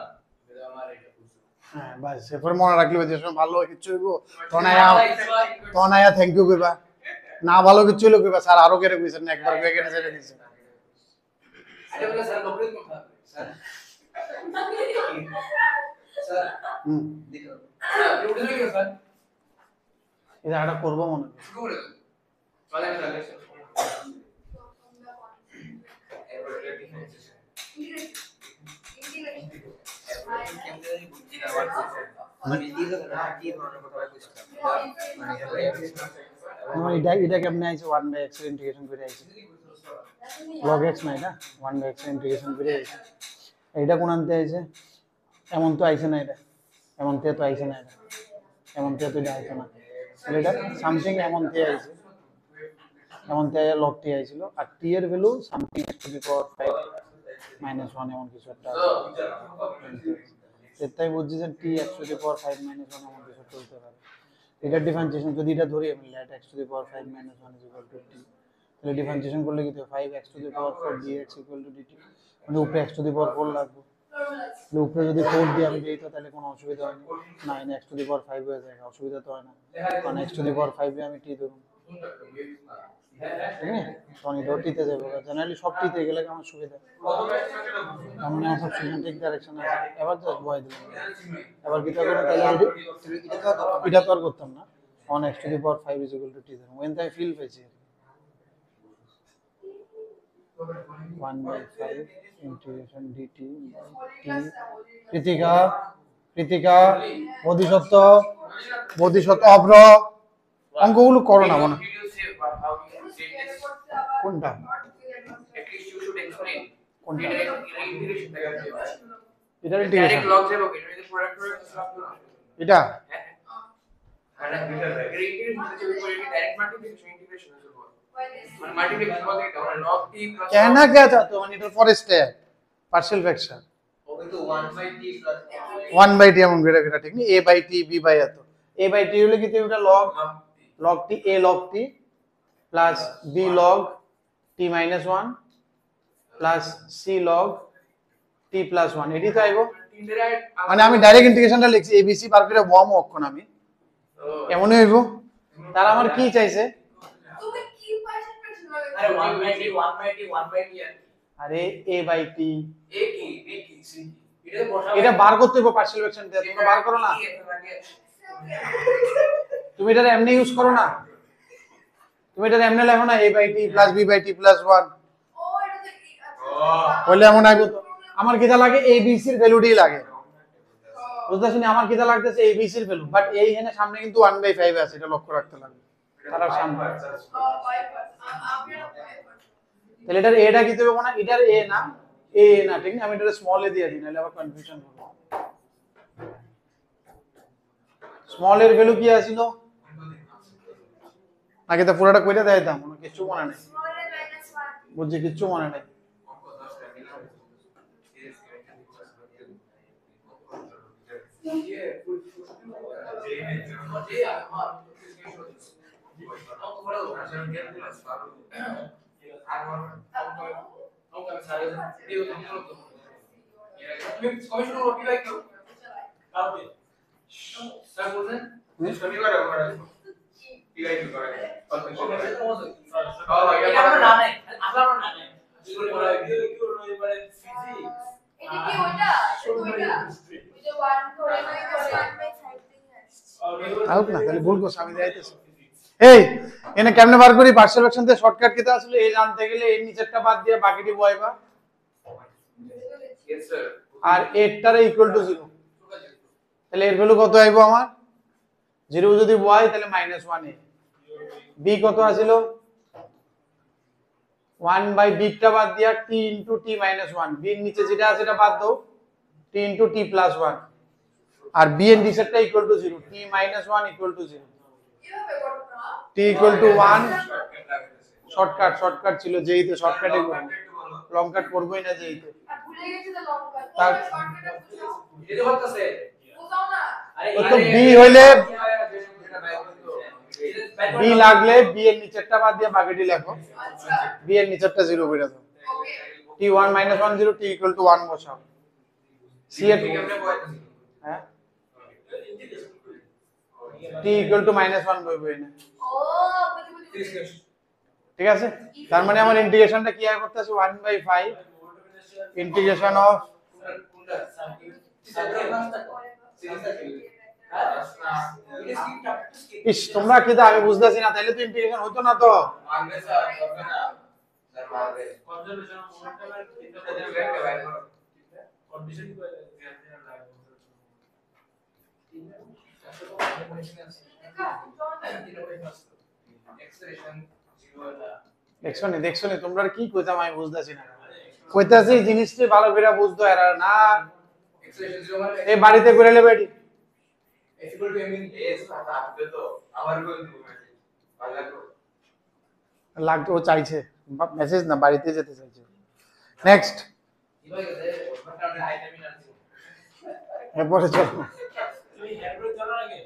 এটা আমার এটা বুঝছো হ্যাঁ বাস এরপরে মনে রাখলে যে সময় ভালো কিছু হইব তনায়া থ্যাংক ইউ কইবা না ভালো কিছু হইলো কইবা স্যার আরো কেড়ে কইছেন না একবার কয়ে কেটে ছেড়ে দিয়েছেন এটা বলে স্যার লোকের কথা স্যার স্যার হুম দেখো না উঠে গেল স্যার এটা একটা করবো মনে হয় শুরু করে চলে আমি লাগে এরপর এটা ডিফারেন্সিয়েশন আমি দিয়ে দেব না কি ধরনের কথা বলছিলাম মানে এটা কেমনে আইছে 1/x এর ইন্টিগ্রেশন করে আইছে log x না এটা 1/x এর ইন্টিগ্রেশন করে আইছে এটা কোন আনতে আইছে এমন তো আইছে না এটা এমন তে তো আইছে না এটা এমন তে তো এটা আইছে না তাহলে এটা সামথিং এমন তে আইছে এমন তে log t আইছিল আর t এর value something x to the power 5 -1 এমন কিছু একটা আছে সেটাই বুঝছি যে t x to the power 5 -1 এমন কিছু চলতে পারে এটা ডিফারেন্সিয়েশন যদি এটা ধরি আমি let x to the power 5 - 1 = t তাহলে ডিফারেন্সিয়েশন করলে কি হবে 5x to the power 4 dx = dt মানে উপরে x to the power 4 লাগবে তাহলে উপরে যদি 4 দিয়ে আমি দেই তো তাহলে কোনো অসুবিধা হয় না 9x to the power 5 হয়ে যায় অসুবিধা তো হয় না কারণ x to the power 5 এ আমি t ধরুন ঠিক আছে তখন এটা টিতে যাবে জেনারেলি সব টিতে গেলে আমার সুবিধা কারণ আমার সব সিমেন্টিক ডাইরেকশন আছে এবার জাস্ট বয় দিলাম এবার কি করব তাহলে এটা তো আর করতাম না on x to the power 5 is equal to t ধরুন when I feel পেয়েছি 1/5 integration dt t কৃতিকা বোধিসত্ত্ব অভ্র অঙ্কগুলো করো না মনে video save how to save this কোনটা at least you should explain কোনটা integration এটার direct ইন্টিগ্রেশন log যাবে ওকে এটা প্রোডাক্ট করে এটা আর integration হচ্ছে ওই ডাইরেক্ট মাল্টিপ্লিকেশন ইন্টিগ্রেশন আছে মানে মাল্টিপ্লিকেশন বলতে কি আমরা log t plus कहना क्या चाहते हो মানে এটার ফরেস্ট है পার্শিয়াল ফ্র্যাকশন ওকে তো 1/t প্লাস 1/t এমন করে এটা ঠিক নেই a/t b/a তো a/t হলে কি ওটা log t a log t plus b log t minus 1 plus c log t plus 1 এটি তো আইবো মানে আমি ডাইরেক্ট ইন্টিগ্রেশনটা লিখছি abc বার করে বম অক্ষণ আমি এমনই হইবো তার আমার কি চাইছে তুমি কি পার্সেন্ট পেয়েছো আরে 1/t আরে a/t a কি b কি c এটা তো বসাবো এটা বার করতে হবে পার্শিয়াল ফ্র্যাকশন দিয়ে তোমরা বার করো না তুমি এটা এমনি ইউজ করো না তুমি এটা এমনি লেখো না a/t plus b/t plus 1 ও এটা তো বললে এমন আইবো তো আমার কিটা লাগে ABC এর ভ্যালুটি লাগে বুঝতেছি না আমার কিটা লাগতেছে ABC এর ভ্যালু বাট এই এখানে সামনে কিন্তু 1/5 আছে এটা লক্ষ্য রাখতে লাগবে তার সামনে তাহলে এটার এটা কি দেব না এটার এ না এ না ঠিক না আমি এটার স্মল এ দিয়ে দিই নাহলে আবার কনফিউশন হবে স্মল এর ভ্যালু কি আছিল আগে তো পুরোটা কইরা দেখাইতাম মনে কিছু মনে নাই বুঝছি কিছু মনে নাই আউট না তাহলে ভুল করছ আমি দেখাইতেছি এই এনে কেমনে বার করি পার্সিয়াল ফ্র্যাকশন তে শর্টকাট কিটা আসলে এই জানতে গেলে এর নিচেরটা বাদ দিয়ে বাকিটি বসাইবা Yes, sir. আর এটারে ইকুয়াল টু 0 তাহলে এর ভ্যালু কত আইবো আমার 0 যদি বয় তাহলে -1 এ b কত আছিল 1 বাই b টা বাদ দিয়া t * t - 1 b এর নিচে যেটা আছে এটা বাদ দাও t * t + 1 আর b এর নিচেরটা equal to 0 t - 1 equal to 0 t equal to 1 shortcut ছিল যেইতে শর্টকাটে করব লং কাট করবই না যেইতে ভুলে গেছি তো লং কাট তার- শর্টকাটে বুঝাও এটা বলতেছে বুঝাও না ও তো b হইলে b লাগলে b এর নিচেরটা বাদ দিয়ে বাকিটি লেখো আচ্ছা b এর নিচেরটা 0 করে দাও ওকে t1 - 1 0 t ইকুয়াল টু 1 বসাও c এর হ্যাঁ t ইকুয়াল টু -1 বইবো এনে ও বুঝি ঠিক আছে তার মানে আমার ইন্টিগ্রেশনটা কি আয় করতেছে 1/5 ইন্টিগ্রেশন অফ ইস তোমরা কি আমি বুঝতাছি না তাহলে তো ইন্টিগ্রেশন হতো না তো কনজারভেশন মোমেন্টামের কন্ডিশন কি বলে দেখছো নি তোমরা কি কইতাম আমি বুঝতাছি না কইতাছি এই জিনিসটা ভালো করে বুঝতো এরা না এই বাড়িতে করে নেবে এটি লাগতো ও চাইছে মেসেজ না বাড়িতে যেতে চাইছে নেক্সট এরপরে চলো তুমি হ্যান্ডব্রেক জানার আগে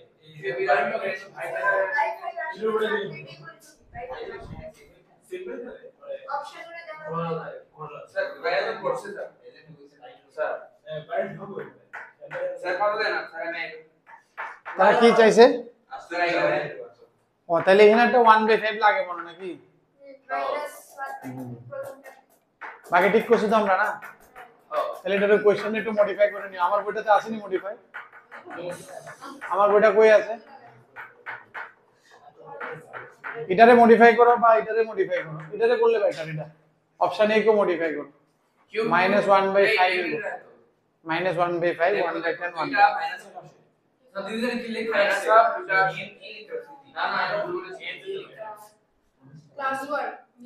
সিম্পল অপশনগুলো দেখো তারা কি চাইছে ও তাহলে এখানে একটা 1/5 লাগে মনে নাকি বাকি ঠিক করছি তো আমরা না তাহলে এটার কোশ্চেন একটু মডিফাই করে নিও আমার বইটাতে আসেনি মডিফাই আমার বইটা কই আছে এটারে মডিফাই করো বা এটারে মডিফাই করো এটারে করলে বেটার এটা অপশন এ কো মডিফাই করো -1/5 -1/5 1/10 1 ক্লাস 1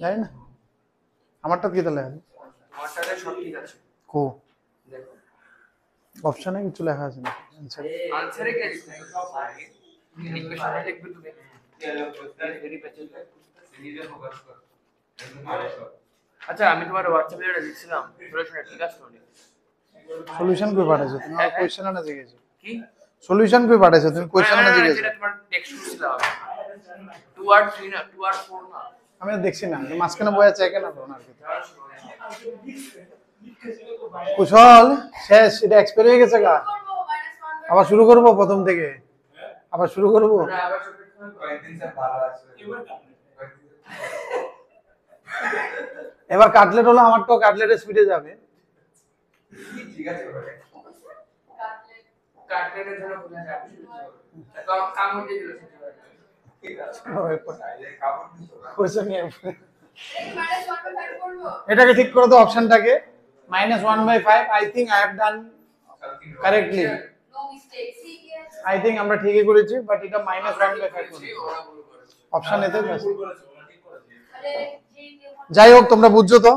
জানি না আমারটা কি তাহলে আমারটাতে সব ঠিক আছে কো দেখো অপশনে কিছু লেখা আছে না आंसर আনসারে কে লিখবে ইকুয়েশনে লিখবে তুমি আচ্ছা আমি তোমার হোয়াটসঅ্যাপে এটা লিখছিলাম সলিউশনটা ঠিক আছে তো সলিউশন কই পাঠাইছো তুমি আমার কোশ্চেন না জিজ্ঞেস কি সলিউশন কই পাঠাইছো তুমি কোশ্চেন না জিজ্ঞেস যেটা তোমার টেক্সট করছিলাম 2 আর 3 না 2 আর 4 না আমি আর দেখছি না যে মাঝখানে বয়া চেক না তো ওনার ভিতরে কুশল শেষ এটা এক্সপায়ার হয়ে গেছে গা করব -1 আবার শুরু করব প্রথম থেকে আবার শুরু করব আবার কয়েকদিন স্যার ভালো আছে এবার কাটলেট হলো আমার তো কাটলেটের স্পিডে যাবে ঠিক আছে কাটলেট কাটলেটের জন্য বলে যাবে তো কাম হয়ে গেল ঠিক আছে কোশ্চেন নিয়ে মাইনাস 1/5 করবো এটাকে ঠিক করে দাও অপশনটাকে -1/5 I think I have done correctly no mistake C কি আছে আই থিংক আমরা ঠিকই করেছি বাট এটা -1/5 করেছি ওরা ভুল করেছে অপশন এতে ব্যাস। ভুল করেছে ওরা ঠিক করেছে আরে জি যাই হোক তোমরা বুঝছো তো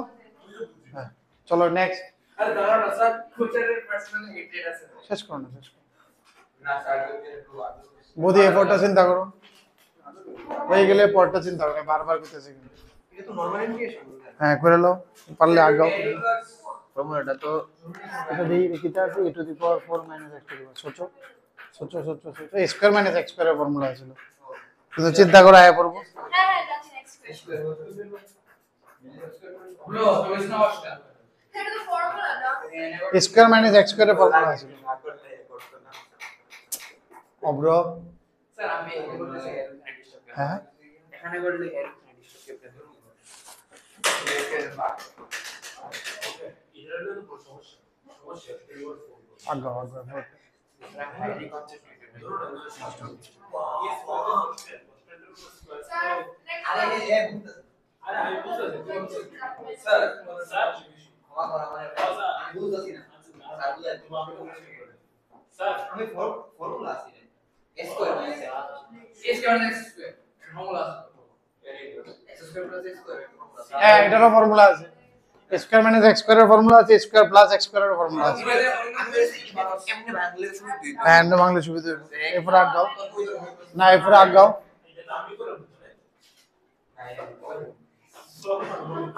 হ্যাঁ চলো নেক্সট আর দাঁড়াও না স্যার কোচারের পার্সোনাল হেটেড আছে শেষ করো না শেষ করো না স্যার যদি একটু আগে বুদ্ধি এফোর্টটা চিন্তা করো হয়ে গেলে পরটা চিন্তা করো বারবার করতেছি কিন্তু এটা তো নরমাল ইন্টিগ্রেশন হ্যাঁ করে নাও পারলে আগাও ফর্মুলাটা তো এটা দিই কিটা আছে e to the power 4 - x to the power সোচো স্কয়ার - x স্কয়ারের ফর্মুলা ছিল কিন্তু চিন্তা করে আয়া পড়বো হ্যাঁ হ্যাঁ যাচ্ছি নেক্সট ব্রো তুমি না অবস্থা এটা তো ফর্মুলা না স্কয়ার - x স্কয়ারের ফর্মুলা ছিল না করলে করতে না অব্র স্যার আমি এখানে বলতেছি হ্যাঁ এখানে বললে এর ডিস্ট্রিক্ট এটার জন্য তো সমস্যা সমস্যা এইবার আগাও হাইলি কনসেপ্ট স্যার নেক্সট আরে আরে আমি বুঝতেছি স্যার স্যার ক্ষমা করা মানে আমি বুঝতেছি না স্যার বুঝাই স্যার আমি ফর্মুলা আছে s square minus s square x square formula আছে x square plus x square হ্যাঁ এটারও ফর্মুলা আছে স্কয়ার - x স্কয়ারের ফর্মুলা আছে স্কয়ার প্লাস x স্কয়ারের ফর্মুলা আছে এমনি বাংলাদেশ সময় দুই হ্যাঁ এন্ড বাংলা সুবিধা এরপর আগাও না এরপর আগাও এটা আমি করে বুঝছো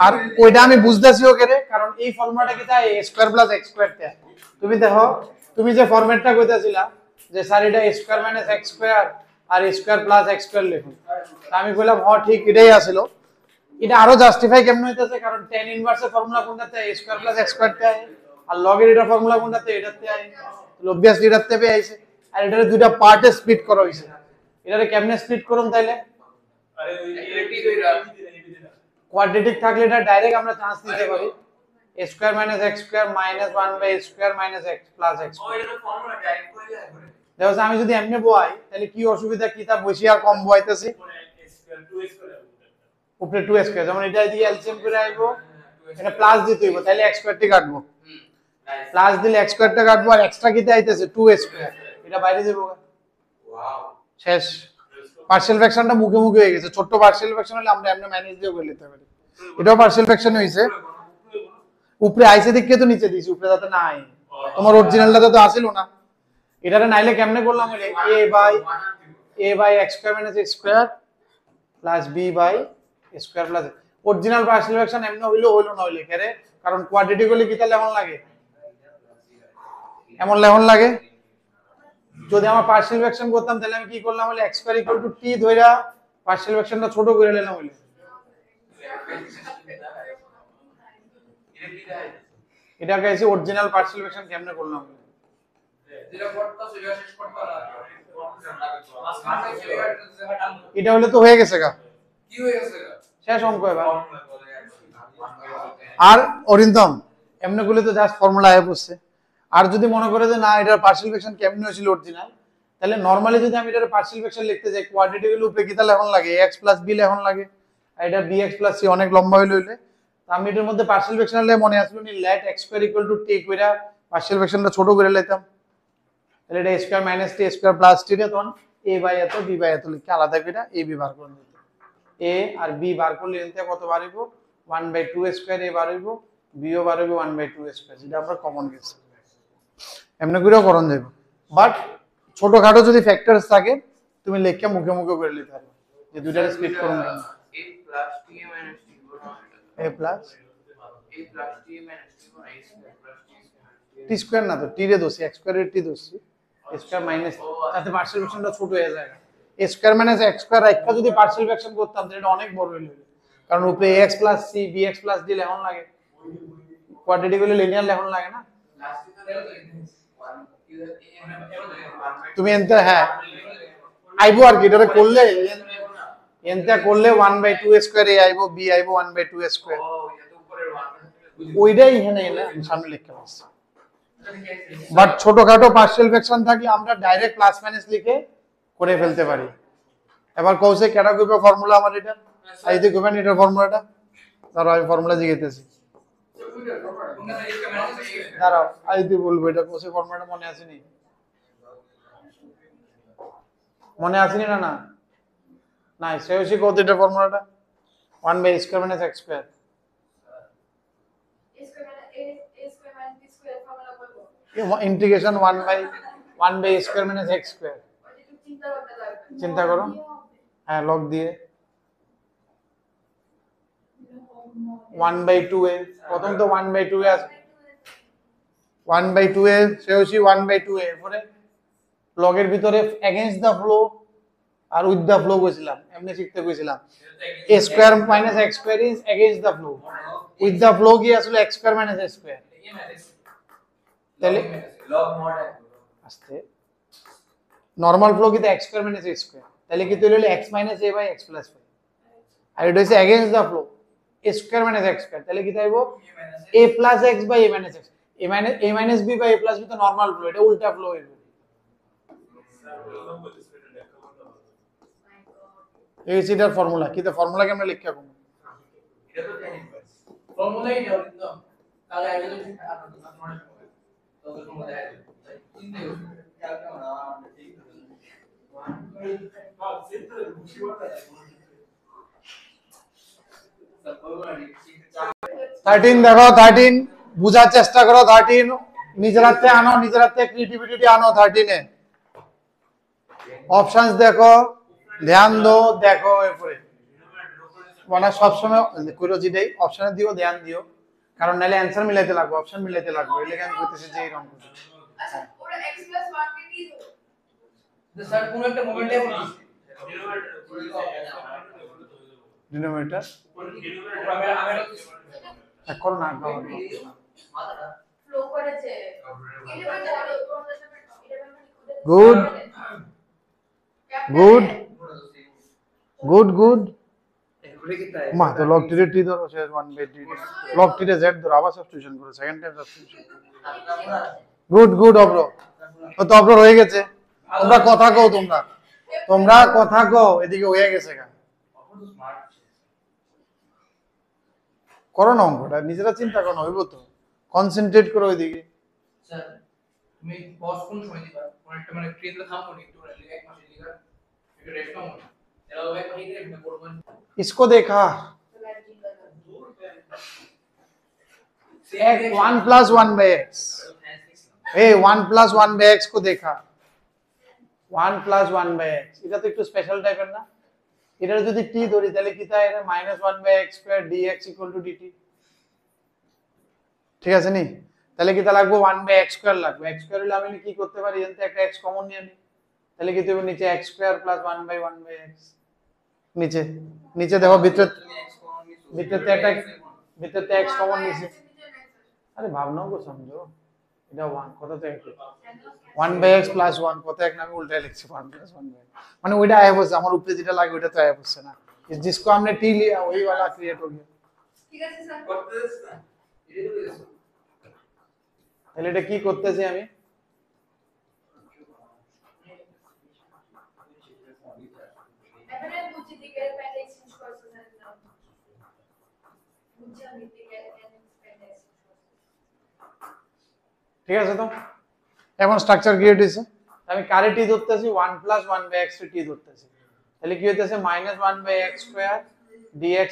আর ওইটা আমি বুঝতেছি ওকে রে কারণ এই ফর্মুলাটা কি তাই a square plus x square তে তুমি দেখো তুমি যে ফরম্যাটটা কইতাছিলা যে স্যার এটা a স্কয়ার - x স্কয়ার আর a square plus x square লিখুন তা আমি কইলাম হ্যাঁ ঠিক এটাই আছিল এটা আরো জাস্টিফাই কেমন হইতাছে কারণ tan ইনভার্সের ফর্মুলা কোনটাতে a square plus x square তে আয় আর log এর এটা ফর্মুলা কোনটাতে এটাতে আয় অবভিয়াসলি এটাতে পেয়ে আইছে আর এটারে দুইটা পার্টে স্প্লিট করা হইছে এটারে কেমনে স্প্লিট করুন তাইলে আরে ওই ঠিক হইরা কোয়াড্রেটিক থাকলে এটা ডাইরেক্ট আমরা চান্স নিতে পারি a square - x square -1/a square - x plus x ও এটা ফর্মুলা ডাইরেক্ট করে যায় করে দেখো আমি যদি এমনি বই তাহলে কি অসুবিধা কি তা বেশি আর কম বইতেছি স্কয়ার 2 স্কয়ার উপরে 2 স্কয়ার যেমন এটা দিয়ে এলসিএম করে আইবো এটা প্লাস দিতে হইব তাহলে x স্কয়ারটি কাটবো প্লাস দিলে x স্কয়ারটা কাটবো আর এক্সট্রা কিতে আইতেছে 2 স্কয়ার এটা বাইরে দেবো ওয়াও শেষ পার্শিয়াল ফ্র্যাকশনটা মুখে মুখে হয়ে গেছে ছোট পার্শিয়াল ফ্র্যাকশন হলে আমরা এমনি ম্যানেজ দিয়ে করে নিতে পারি এটাও পার্শিয়াল ফ্র্যাকশন হইছে উপরে আইছে দিকে তো নিচে দিছি উপরে যাতে না আই তোমার অরিজিনালটা তো আসিল না এটারে নাইলে কেমনে করলাম বলে a by x square - x square plus b by square plus original partial fraction এমনি হইলো না হইলে কেরে কারণ কোয়াড্রেটিক হলে কি তাহলে এমন লাগে যদি আমরা পার্শিয়াল ফ্র্যাকশন করতাম তাহলে আমি কি করলাম বলে x স্কয়ার = t ধইরা পার্শিয়াল ফ্র্যাকশনটা ছোট করে নিলাম বলে এটা গাইছে অরিজিনাল পার্শিয়াল ফ্র্যাকশন কেমনে করলাম যেটা পড়তা সেটা শেষ করতে না এটা হলে তো হয়ে গেছে গা কি হয়ে গেছে শেষ অঙ্ক এবার আর অরিন্দম এমনি গুলো তো জাস্ট ফর্মুলা আয় বসছে আর যদি মনে করে যে না এটার পার্শিয়াল ফ্র্যাকশন কেমনে হয়েছিল অরিজিনাল তাহলে নরমালি যদি আমি এটার পার্শিয়াল ফ্র্যাকশন লিখতে যাই কোয়াড্রেটিক এর উপরে কি তাহলে এখন লাগে x + b এখন লাগে আর এটা bx + c অনেক লম্বা হইলে আমি এটার মধ্যে পার্শিয়াল ফ্র্যাকশন হলে মনে আসলো নি লেট x স্কয়ার = t কইরা পার্শিয়াল ফ্র্যাকশনটা ছোট করে লইতাম তাহলে এটা square - t square plus t রে তখন a বাই এত b বাই এত লিখে আলাদা করে a b বার করে দিতে a আর b বার করলে এতে কত বার হইব 1/2 স্কয়ার a বার হইব b ও বার হইব 1/2 স্কয়ার যেটা আমরা কমন গেছি এমনি করেও করণ যাইব বাট ছোটখাটো যদি ফ্যাক্টরস থাকে তুমি লেখা মুখে মুখে করে নিতে পারবে যে দুইটারে স্প্লিট করুন কেন a plus t minus t a plus a plus t minus t a square plus t t square না তো t রে দোছি x স্কয়ারের t দোছি স্কয়ার মাইনাস তাতে পার্শিয়াল ফ্র্যাকশনটা ছোট হয়ে যায় a স্কয়ার - x স্কয়ার রাখা যদি পার্শিয়াল ফ্র্যাকশন করতাম তাহলে এটা অনেক বড় হইল কারণ উপরে ax + c bx + d লেখন লাগে কোয়াড্রেটিক হলে লিনিয়ার লেখন লাগে না তুমি এনতে হ্যাঁ আইবো আর কি এটা করলে এনতে করলে 1/2 স্কয়ার a আইবো b আইবো 1/2 স্কয়ার ওইটাই এখানে এলে আমি সামনে লিখতে পারছি বাট ছোটখাটো পার্শিয়াল ফ্র্যাকশন থাকলে আমরা ডাইরেক্ট প্লাস মাইনাস লিখে করে ফেলতে পারি এবার কৌশে কেডা কইবে ফর্মুলা আমার এটা আইতে কইবেন এটা ফর্মুলাটা দাঁড়াও আমি ফর্মুলা জিজ্ঞেতেছি দাঁড়াও আইতে বলবো এটা কোসে ফর্মুলাটা মনে আছে নি মনে আছে নি না না না শ্রেয়সী কত এটা ফর্মুলাটা 1 by square minus x square A square minus B square formula বলবো integration 1 by square minus x square ওই একটু চিন্তা করতে লাগবে চিন্তা করো হ্যাঁ লগ দিয়ে 1 বাই 2a প্রথম তো 1 বাই 2a আছে 1 by 2a Shreyasi 1 by 2a এরপরে লগের ভিতরে এগেইনস্ট দা ফ্লো আর উইথ দা ফ্লো কইছিলাম এমনি শিখতে কইছিলাম a square minus x square is against the flow with the flow কি আসলে x square minus a square তাহলে লগ মড আস্তে নরমাল ফ্লো কি x square minus a square তাহলে কি তৈরি হলো x minus a by x plus 5 আর এটা হচ্ছে against the flow a square minus x square তাহলে কি তাইবো a plus x by a minus x a minus b by a plus b তো নরমাল ফ্লো এটা উল্টা ফ্লো হইবে এই সিটার ফর্মুলা কি তো ফর্মুলা কি আমরা লিখা কম এটা তো জানি ফর্মুলাই দাও কিন্তু তাহলে আগে যদি তো ফর্মুলা দাও চিন্তা করো ক্যালকুলেট না ঠিক হ্যাঁ সিম্পল বুঝিওটা সাপোজ 13 দেখো 13 বুঝার চেষ্টা করো 13 নিজের হাতে আনো নিজের হাতে ক্রিয়েটিভিটি আনো 13 এ অপশনস দেখো ধ্যান দাও দেখো এরপরে মানে সব সময় কইরো যেটাই অপশনে দিও ধ্যান দিও কারণ নালে অ্যানসার মিলাইতে লাগবে অপশন মিলাইতে লাগবে এই লেখা আমি কইতেছি যে এরকম আচ্ছা ওরা x plus 1 কে কি ধরো তো স্যার কোন একটা মোমেন্টে বলি ডিনোমিনেটর আমি এখন না গাও ফ্লো করেছে 11 বলো তোমাদের সাথে 11 Good. গুড গুড গুড এগুলো কি তাই মা তো লগ টিরে টি ধরো সে 1 বাই টি লগ টিরে z ধরো আবার সাবস্টিটিউশন করো second time substitution good good অব্র তো অব্র হয়ে গেছে তোমরা কথা কও তোমরা কথা কও এদিকে হয়ে গেছে গা করো না অঙ্কটা নিজেরা চিন্তা করো হইব তো কনসেন্ট্রেট করো ওইদিকে স্যার তুমি পজ কোন সময় দিবা অনেকটা মানে ট্রেনটা থামো নি একটু এক মাসে লিখা একটু রেস্ট নাও এরা এক মাসে এটা করবেন इसको देखा एक 1 plus 1 by x A 1 plus 1 by x को देखा 1 प्लस 1 बाई एक्स এটা তো একটু স্পেশাল টাইপের না এটা যদি t ধরি তাহলে কি তাই এটা -1 by x square dx dt ঠিক আছে নি তাহলে কি তা লাগবে 1 বাই x স্কয়ার লাগবে x স্কয়ার হলে আমি কি করতে পারি এখান থেকে একটা x কমন নিয়ে নি তাহলে কি দেব নিচে x square plus 1 by x নিচে নিচে দেখো ভিতরতে একটা ভিতরতে x কমন নিচে আরে ভাবনাও কো समझो এটা 1 কত তো একই 1 বাই x প্লাস 1 কত এক না আমি উল্টায় লিখছি 1 প্লাস 1 বাই মানে ওইটা আয়া বসে আমার উপরে যেটা লাগে ওইটা তো আয়া বসে না जिसको हमने t लिया वही वाला क्रिएट हो गया ঠিক আছে স্যার করতেছ না এটা তো কইছো তাহলে এটা কি করতেছি আমি এখানে বুঝি দিকে প্যান্ট এক্সচেঞ্জ করছো স্যার বুঝি আমি দিকে প্যান্ট এক্সচেঞ্জ ঠিক আছে তো এখন স্ট্রাকচার ক্রিয়েট হইছে আমি কারে টি ধরতেছি 1 প্লাস 1 বাই x টি ধরতেছি তাহলে কি হইতেছে -1 by x square dx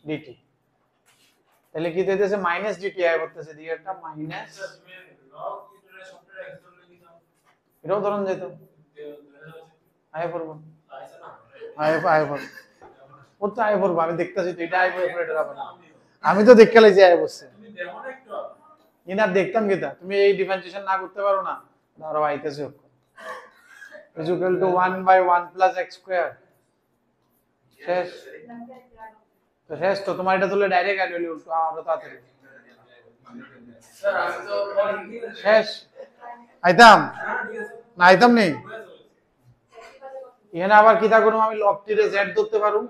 dt তাহলে কি হইতেছে মাইনাস dt আয় করতেছে দিকে একটা মাইনাস এটাও ধরুন যেত আয় পড়বো আয় পড়বো ও তো আয় পড়বো আমি দেখতেছি তো এটা আয় পড়বো এটা আবার আমি তো দেখতে লাইছি আয় বসছে ইনার দেখতাম কিটা তুমি এই ডিফারেন্সিয়েশন না করতে পারো না ধরো আইতেছে is equal to 1 by 1 plus x square শেষ তো শেষ তো তোমার এটা তুলে ডাইরেক্ট আইলো উল্টো আরো তাড়াতাড়ি স্যার আমি তো শেষ আইতাম না আইতাম নেই এখানে আবার কি থাকবো আমি লগ টি রে z ধরতে পারো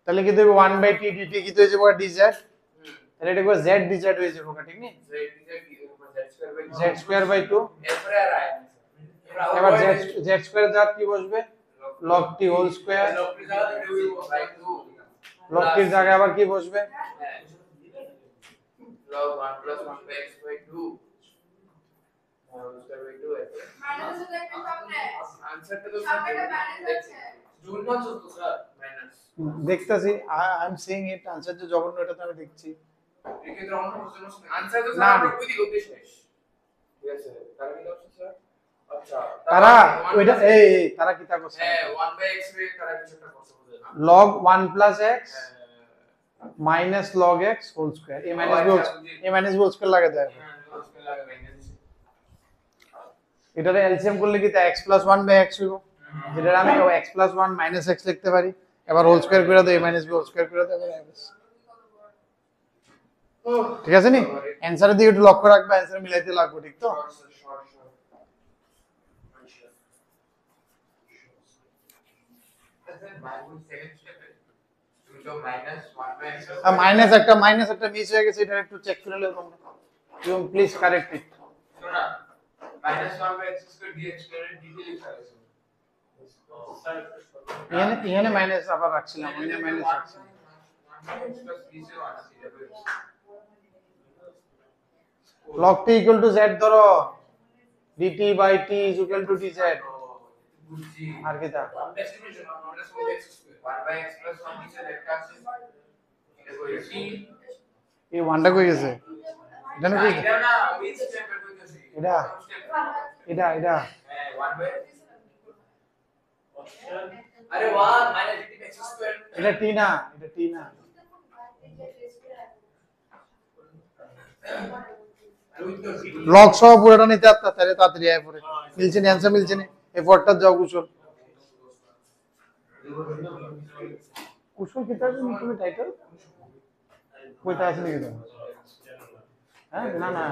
তাহলে কি দেব 1 by t dt কি হয়ে যাবে dz তাহলে এটা z dz হয়ে যাবে ঠিক নেই z স্কয়ার বাই 2 এরপরে আর আয় এবার z স্কয়ার জাত কি বসবে log t হোল স্কয়ার লগটির জায়গায় আবার কি বসবে? log 1 plus 1 by x by 2 square by 2 আছে মাইনাস আছে দেখেন সামনে আনসারটা তো সামনে একটা ব্যালেন্স আছে জুল না তো স্যার মাইনাস দেখতাছি, I am seeing it. Answer যে জঘন্য, এটা তো আমি দেখছি। এক্ষেত্রে অন্য প্রশ্ন আনসার তো না, স্যার আমরা ওই দিকে উদ্দেশ্য শেষ ঠিক আছে তার কি অপশন স্যার আচ্ছা তারা ওইটা এই তারা কি তা করছে? হ্যাঁ 1 by x রে তারা কিছু একটা করছে বুঝলে না log 1 plus x minus log x whole square, a minus b whole a minus b whole square লাগে যায়। এটারে এলসিএম করলে কি তা x plus 1 by x হইব, যেটা আমি x plus 1 minus x লিখতে পারি, এবার হোল স্কয়ার করে দাও, a minus b whole square করে দাও, ঠিক আছে নি? অ্যানসারের দিকে একটু লক্ষ্য রাখবে, অ্যানসার মিলাইতে লাগবে, ঠিক তো? মাইনাস একটা মিস হয়ে গেছে, এটা একটু চেক করে নাও তোমরা। তুমি please correct it. -1 by x square dx এর ডিটেইল লিখা আছে এখানে মাইনাস আবার রাখছিলাম, এখানে মাইনাস রাখছিলাম। log t equal to z ধরো, dt by t is equal to dz, আর কি তা? ডেস্টিনেশন আমরা সব x square 1 by x plus 1 নিচে লেখা আছে এটা কই আছে এই ওয়ানটা কই গেছে? এটা না কই? এটা না ওই স্টেপের কইতেছি এটা এটা হ্যাঁ 1 by আরে 1 মাইনাস dt x স্কয়ার এটা t না, এটা t না। আর ওই তো লগ সহ পুরোটা নিতে আসতা, তাহলে তাড়াতাড়ি আয় পড়ে। মিলছে না, অ্যানসার মিলছে না, এই পড়টা যাও কুশল। কুশল কি তার তুমি টাইটেল কইতা আছে নাকি তো? হ্যাঁ না না,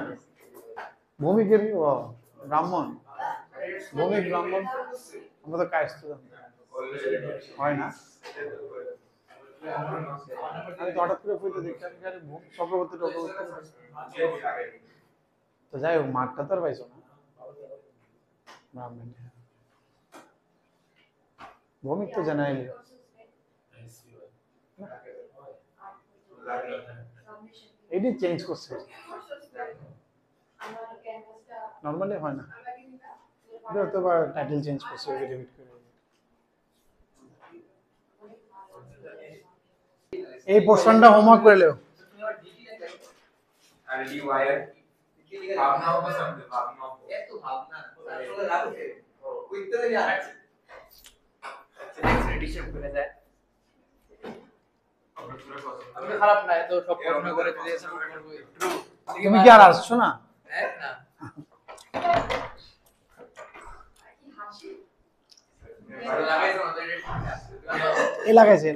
ভূমিকের ব্রাহ্মণ, ভূমিক ব্রাহ্মণ, আমরা তো কাজ তো হয় না। আমি তো হঠাৎ করে কইতে দেখলাম যে আরে চক্রবর্তী তো যাই হোক, মাঠটা তো আর পাইছো না ব্রাহ্মণ। ভৌমিক তো জানাইলি এটি চেঞ্জ করছে, নরমালি হয় না, এটা তো বা টাইটেল চেঞ্জ করছে, ওকে রিপিট করে। এই পোরশনটা হোমওয়ার্ক করে লিও। আর ডি ওয়াই এর ভাবনাও তো समझो ভাবনাও এত ভাবনা আসলে লাগছে কইতে হইলে আর এডিশন করে যায়। আমি তো খারাপ না, এত সব প্রশ্ন করে দিয়েছেন করব একটু। তুমি কি আর আসছো না? হ্যাঁ না ভালো লাগে তো আমাদের এ লাগাইছে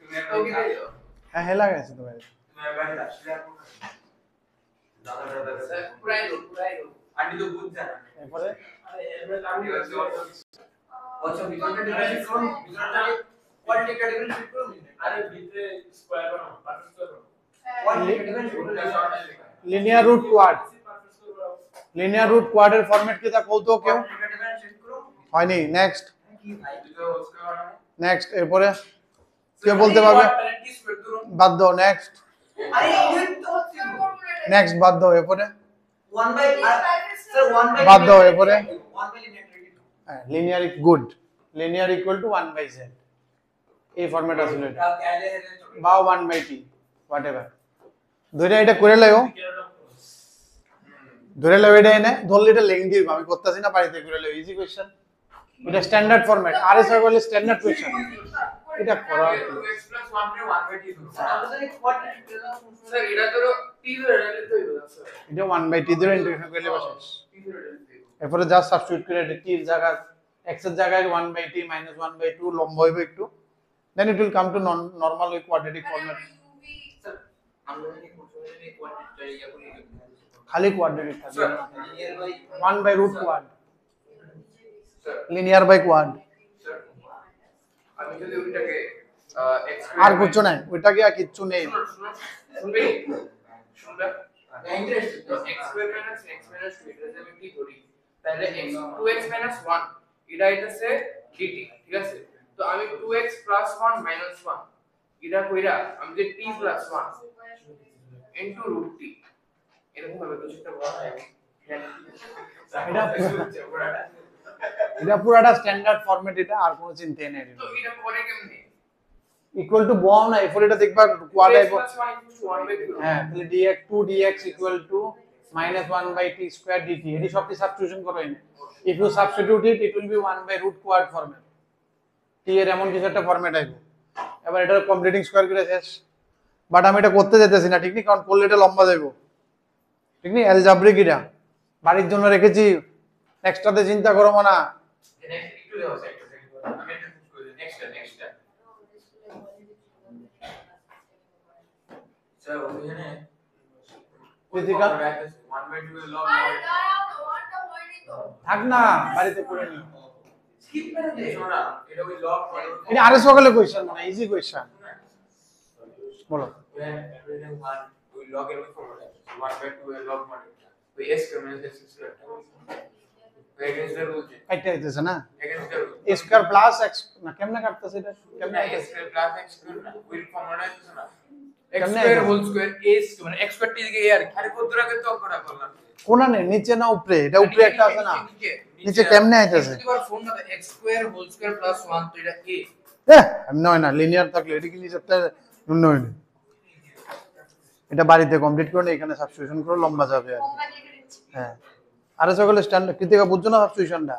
তুমি ওকে দিও হ্যাঁ হ্যাঁ লাগাইছে তো ভাই। তুমি একবার আসলে দাদা দাদা পুরাই লো আন্টি তো বুঝ জানা এরপরে আচ্ছা ভিতরটা ডিফারেন্স করুন ভিতরটা কোয়ালিটি ক্যাটাগরি শিফট করুন আরে ভিতরে স্কয়ার বানাও পারফেক্ট স্কয়ার বানাও কোয়ালিটি ক্যাটাগরি শিফট করুন linear root quad, linear root কোয়াডের ফরম্যাট কি তা কৌতো কেউ ক্যাটাগরি শিফট করুন হয়নি? নেক্সট কি ভাই তো স্কয়ার বানাও নেক্সট, এরপরে কে বলতে পারবে? কি স্কয়ার করুন বাদ দাও, নেক্সট আরে এই তো হচ্ছে নেক্সট, বাদ দাও, এরপরে 1 বাই স্যার 1 বাই বাদ দাও, এরপরে 1 by linear linear good, linear equal to 1 by z, এই ফরম্যাট আসলে এটা, বা 1 বাই t হোয়াটএভার ধরে এটা করে লাইও, ধরে লাইও এটা এনে ধরলে এটা লেংথি হবে, আমি করতেছি না, বাড়িতে করে লাইও, ইজি কোশ্চেন, এটা স্ট্যান্ডার্ড ফরম্যাট, আরএস আর বলে স্ট্যান্ডার্ড কোশ্চেন, এটা করা 2x 1 রে 1 বাই t ধরুন স্যার এটা ধরো t ধরে রাখলে তো হইলো স্যার এটা 1 বাই t ধরে ইন্টিগ্রেশন করলে বসে, t ধরে রাখলে এরপরে জাস্ট সাবস্টিটিউট করে এটা t এর জায়গা x এর জায়গায় 1 বাই t minus 1 বাই 2 লম্ব হইবে একটু, then it will come to normal ওই কোয়াড্রেটিক ফরম্যাট, স্যার আমরা কি কোশ্চেনে কোয়ান্টিটি ইয়া করি খালি কোয়াড্রেটিক থাকবে, linear by 1 by root quad, sir linear by quad, sir আমি যদি ওইটাকে x আর কিছু নাই, ওইটাকে আর কিছু নেই। শুনবে শুনবে interest x square minus x minus 2 এটা যদি আমি কি করি তাহলে x 2x 1 এটা হইতাছে dt ঠিক আছে, তো আমি 2x 1 1 2x 1 এটা কইরা আমি যে t plus 1 into root t এরকম ভাবে কিছু একটা বলা হয় এটা পুরাটা স্ট্যান্ডার্ড ফরম্যাট, এটা আর কোনো চিন্তাই নেই। তো এটা পরে কেমনে ইকুয়াল টু বল না, এরপর এটা দেখবা কোয়াড আইবো। plus 1 equals to 1/2 হ্যাঁ, তাহলে dx 2dx equal to minus 1 by t square dt, এটি সবটি সাবস্টিটিউশন করো এনে। if you substitute it, it will be 1 by root quad format, t এর এমন কিছু একটা ফরম্যাট আইবো। এবার এটা কমপ্লিটিং স্কয়ার করে শেষ, বাট আমি এটা করতে যেতেছি না, ঠিক নেই, কারণ করলে এটা লম্বা যাইবো, ঠিক নেই। অ্যালজাব্রিক এটা বাড়ির জন্য রেখেছি, নেক্সটটাতে চিন্তা করো না। নেক্সট একটু দাও একটা সেকেন্ড আমি একটা চুজ করে নেক্সটটা স্যার ওখানে কৃতিকা 1/2 এর log আরে দাঁড়াও না, ওয়ানটা হয়নি তো। থাক না, বাড়িতে করে নি। স্কিপ করে দে শোনা এটা ওই log এটা আরে সকালে কোয়েশ্চেন মানে ইজি কোয়েশ্চেন, বলো। when everything one we log এর ওই ফর্মুলা 1/2 এর log মানে ওই s minus x square against the rule কাটতে হইতেছে না, against the rule a square plus x না, কেমনে কাটতেছে এটা, কেমনে না আইতেছে? s square plus x square না ওই ফর্মুলা আছে না x কেমনে স্কয়ার আইতেছে? হোল স্কয়ার a মানে x স্কয়ার t দিকে a আর কি। আরে কতটাকে তো করা করলাম কোনা নেই, নিচে না উপরে, এটা উপরে একটা আছে না, নিচে কেমনে আইতেছে? এবার ফোন না x স্কয়ার হোল স্কয়ার প্লাস 1 তো এটা a। এমন হয় না, লিনিয়ার থাকলে এটা কি নিচেরটা শূন্য হয়নি। এটা বাড়িতে কমপ্লিট করে এখানে সাবস্টিটিউশন করে লম্বা যাবে আর কি। কম্মা লিখে দিচ্ছি। হ্যাঁ, আরে সকালে স্ট্যান্ডার্ড কৃতিকা বুঝছো না সাবস্টিটিউশনটা,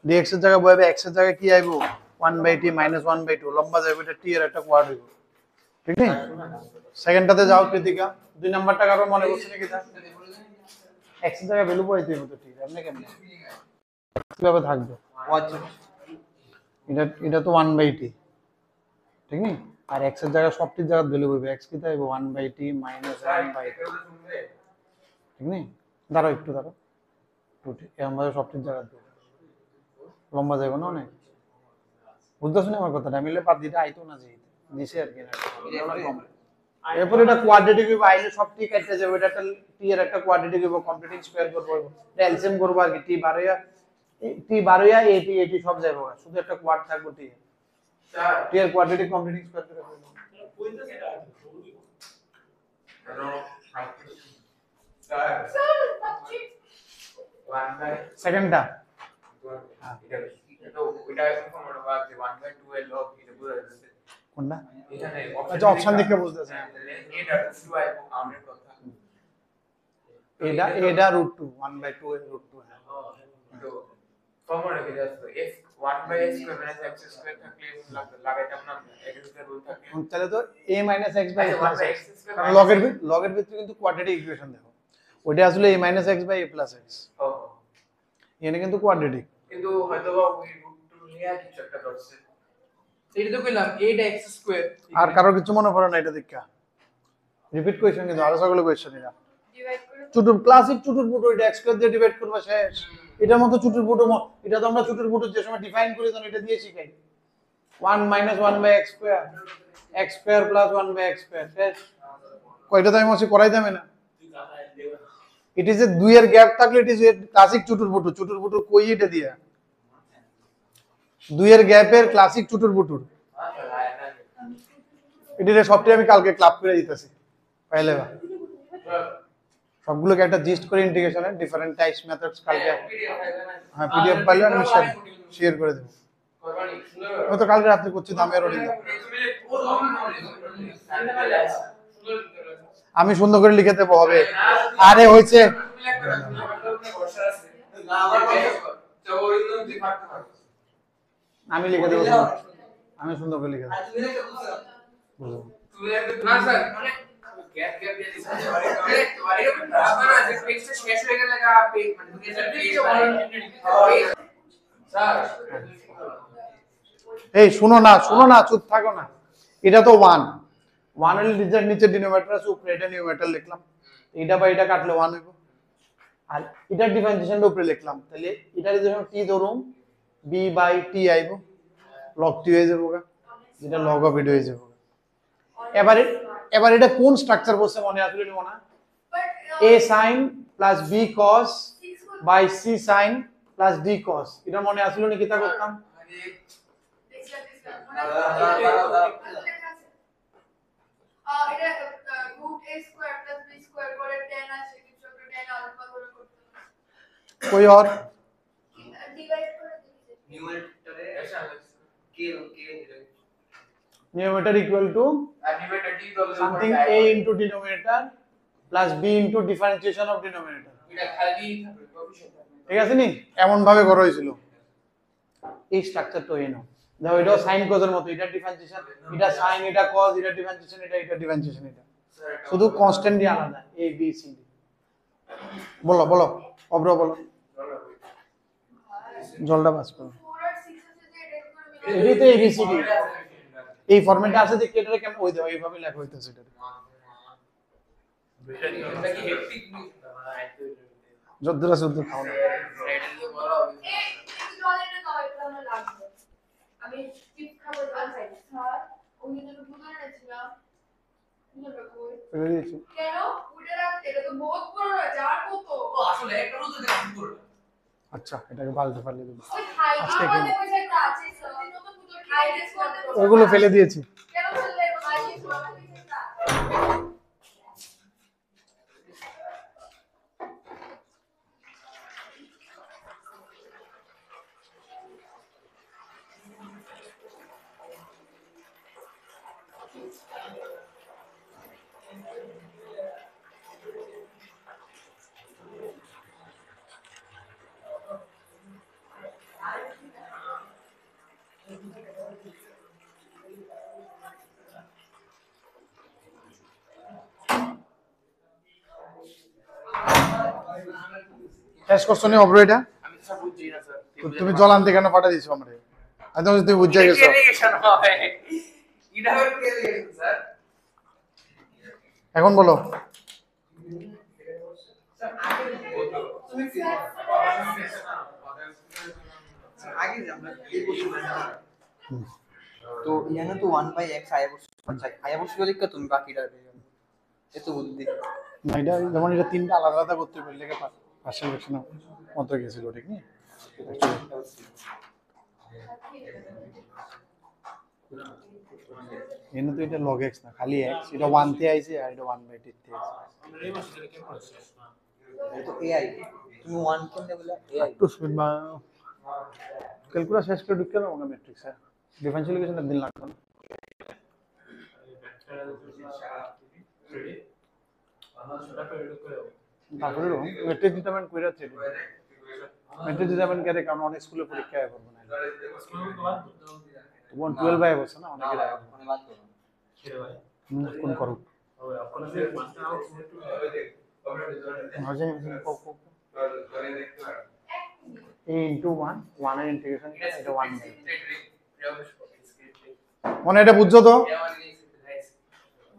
dx এর জায়গায় বসাবে x এর জায়গায় কি আইবো 1/t minus 1/2 লম্বা যাবে, এটা t এর একটা কোয়াড হইব, ঠিক নেই। সেকেন্ডটাতে যাও কৃতিকা, 2 নাম্বারটা কারো মনে পড়ছে নাকি? তা x এর জায়গায় ভ্যালু বসাইতে হবে তো, ঠিক আপনি কেমনে কিভাবে থাকবে? এটা তো 1/t, ঠিক নেই, আর x এর জায়গায় সবটির জায়গায় ভ্যালু বসাবে, x কি তাইবো 1/t minus 1/2, ঠিক নেই। দাঁড়াও একটু দাঁড়াও, এরকম ভাবে সবটির জায়গায় দেবো, লম্বা যাবে না অনেক, বুঝতেছো না আমার কথাটা? মিলে বাদ দিতে আইতো না, যে দিছে আর কি না। এরপর এটা কোয়াড্রেটিক হইব, আইলে সবটি কাটতে যাবে, এটা একটা t এর একটা কোয়াড্রেটিক হইব, কমপ্লিটিং স্কয়ার করব, এটা এলসিএম করব আর কি, t 12 at সব যাবে, শুধু একটা কোয়াড থাকবে t স্যার t এর কোয়াড্রেটিক কমপ্লিটিং স্কয়ার করে ফেলবো। হ্যালো স্যার স্যার পাচ্ছি। 1/2 সেকেন্ডটা এটা ওইটা ফর্মুলা আছে 1/2 এর log এটা বুঝা যাচ্ছে কোনটা? এখানে আচ্ছা, অপশন দেখে বুঝতেছে। এটা 2 আইবো আমাদের কথা এটা √2 1/2 এর √2, তো ফর্মুলা কি আছে f 1/x square minus x square থাকলে লাগাইতাম না against the rule থাকে তাহলে তো a minus x by a আচ্ছা, plus 1/x x, square কারণ minus লগের ভিতরে কিন্তু কোয়াড্রেটিক ইকুয়েশন দেখো, ওইটা আসলে a minus x by a plus x, ও এখানে কিন্তু কোয়াড্রেটিক। কিন্তু হয়তোবা ওই রুট টু নিয়ে কিছু একটা ধরছে এটা তো কইলাম 8x স্কয়ার। আর কারো কিছু মনে পড়ে না এটা দেখা? রিপিট কোয়েশ্চন কিন্তু আরো সকলে কোয়েশ্চন এটা ডিভাইড করে চুটুর ক্লাসিক চুটুর বুটো, এটা x স্কয়ার দিয়ে ডিভাইড করবা শেষ। এটার মতো চুটুর বুটো, এটা তো আমরা চুটুর বুটো যে সময় ডিফাইন করি তখন এটা দিয়ে শিখাই 1 minus 1 by x square, x square plus 1 by x square শেষ। কয়টা তো আমি মনে করাই যাবে না, ইট ইজ এ 2 এর গ্যাপ থাকলে ইট ইজ এ ক্লাসিক চুটুর বুটো কই এটা দিয়া 2 এর গ্যাপের ক্লাসিক চুটুর বুটুর, এটা সবটাই আমি কালকে ক্লাব করে দিতেছি পাইলে বা সবগুলোকে একটা জিস্ট করে ইন্টিগ্রেশনের ডিফারেন্ট টাইপস মেথডস কালকে, হ্যাঁ পিডিএফ পাইলে আমি শেয়ার করে দেব। করবানি সুন্দর আমি তো কালকে রাত্রে করছি তো আমি আরো দিলাম, আমি সুন্দর করে লিখে দেবো হবে। আরে হয়েছে, আমি লিখে দেবো, আমি সুন্দর করে লিখে দেবো। বুঝলাম। না স্যার মানে গ্যাপ দিয়ে দিছে এরকম আপনারা যে পেজটা শেষ হয়ে গেলে স্যার এই শুনো না চুপ থাকো না, এটা তো 1 এর নিচে ডিনোমিনেটর আছে, উপরে এটা নিউমারেটর লিখলাম, এটা বা এটা কাটলে 1 হইব, আর এটার ডিফারেন্সিয়েশনটা উপরে লিখলাম, তাহলে এটার যখন t ধরুম b বাই t আইব, log t হয়ে যাবো, যেটা log of it হয়ে যাবো। এবার এটা কোন স্ট্রাকচার বলছে মনে আসলে নিব না, a sin plus b cos by c sin plus d cos, এটা মনে আসলে নি কিতা করতাম, এটা root a square plus b square করে tan আসে কিছু একটা tan alpha করে করতে হবে कोई और ডিভাইড করে দিতে न्यूमरेटरे के numerator equal to Animated t the something a into denominator plus b into differentiation of denominator এটা খালি থাকবে কোএফিশিয়েন্ট থাকবে ঠিক আছে নি এমন ভাবে করা হয়েছিল এই স্ট্রাকচার তো এনো দেখো এটাও সাইন কজের মতো এটা ডিফারেন্সিয়েশন এটা সাইন এটা কজ এটা ডিফারেন্সিয়েশন এটা ডিফারেন্সিয়েশন এটা শুধু কনস্ট্যান্টই আলাদা a b c d বলো বলো অব্র বলো জলটা পাস করো 4 আর 6 আছে যে এটা করে এটাই তো a b c d এই ফরম্যাটে আছে যে কেটে কেমন ওই দাও এইভাবে লেখা হইতাছে এটা এটা কি হেক্টিক যদ্দুরা যদ্দুর খাও না এটা দিয়ে বলা হবে এই জল এনে দাও এটা আমার লাগবে আমি চিপস খাবো জল খাই স্যার ওই দিন আমি বুঝে এনেছিলাম বুঝে কই ফেলে দিয়েছি কেন উঠে রাখতে এটা তো বহুত বড় আছে আর কত ও আসলে একটা রুল তো দেখি করবে আচ্ছা এটাকে পাল্টে ফালিয়ে দেবো ওই হাই আজকে আমাদের পয়সা একটা আছে স্যার নতুন পুজো হাই রেস করতে ওগুলো ফেলে দিয়েছি কেন বললে হাই রেস করতে পয়সা শেষ করছো নি অব্র এটা আমি স্যার বুঝছি না স্যার তুমি জল আনতে কেন পাঠা দিছো আমরা একদম তুমি বুঝে গেছো ইরিগেশন হয় এটা হবে ইরিগেশন স্যার এখন বলো স্যার আগে তুমি आगे আমরা এই বসে তো ইয়ানা তো 1/x আয়া বসে লিখা তুমি বাকিটা এত বুদ্ধি না এটা যেমন এটা তিনটা আলাদা আলাদা করতে পারলে পাশে সেকশন মতো গেছিল ঠিক না এনে তো এটা log x না খালি x এটা 1 তে আইছে আর এটা 1/t তে আইছে তো এআই তুমি 1 কেমনে বলে এআই একটু স্পিড বা ক্যালকুলাস শেষ করে ঢুকে দাও আমাকে ম্যাট্রিক্স এ ডিফারেন্সিয়াল ইকুয়েশন দিন লাগবে না তারপরে ম্যাট্রিক্স ডিটারমাইন করে আছে ম্যাট্রিক্স ডিটারমাইন করে কারণ অনেক স্কুলে পরীক্ষা হয় করব না তো 12 বাই বলছ না অনেকে রায় মানে বাদ করো কোন করো মাঝে a into 1 1 এর ইন্টিগ্রেশন এটা 1 বাই মনে এটা বুঝছো তো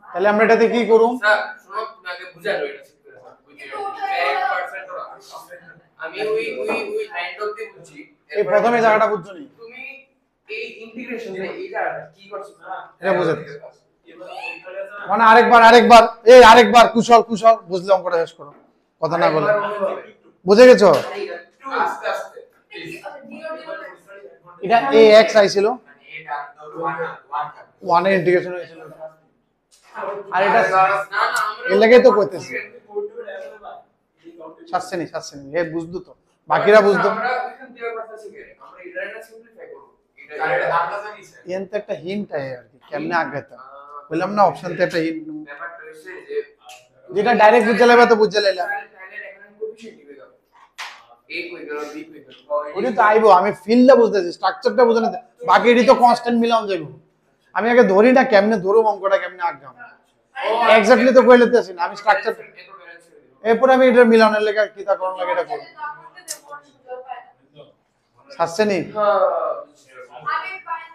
তাহলে আমরা এটাতে কি করব স্যার শুনো তুমি আগে বুঝালো এটা আমি ওই 9 অবধি বুঝছি এই প্রথমে জায়গাটা বুঝছো নি তুমি এই ইন্টিগ্রেশন এই জায়গাটা কি করছো এটা বুঝে মানে আরেকবার কুশল বুঝলে অঙ্কটা শেষ করো কথা না বলে বুঝে গেছো আস্তে আস্তে এটা ax আইছিল 1 এর ইন্টিগ্রেশন হয়েছিল আর এটা এর লাগে তো কইতেছি শাসছেনি এ বুঝদু তো বাকিরা বুঝদু আমরা এখান থেকে করতেছি কি আমরা এটা সিম্পলিফাই করব এটা আমরা জানি স্যার এন তো একটা হিন্ট আছে আর কি কেমনে আগাইতা বললাম না অপশন তে একটা হিন্ট ব্যাপারটা হইছে যে যেটা ডাইরেক্ট বুঝে লাইবা তো বুঝে লাইলা তাহলে এখানে কোএফিশিয়েন্ট দিবে দাও a কই গেল b কই গেল ওটা তো আইবো আমি ফিলটা বুঝতেছি স্ট্রাকচারটা বুঝে না বাকিটি তো কনস্ট্যান্ট মিলাম যাইবো আমি আগে ধরি না কেমনে ধরো অঙ্কটা কেমনে আগাম এক্স্যাক্টলি তো কইলে তেছি না আমি স্ট্রাকচার এরপর আমি এটা মিলানোর লাগা কি তা করন লাগে এটা করব শাসছেনি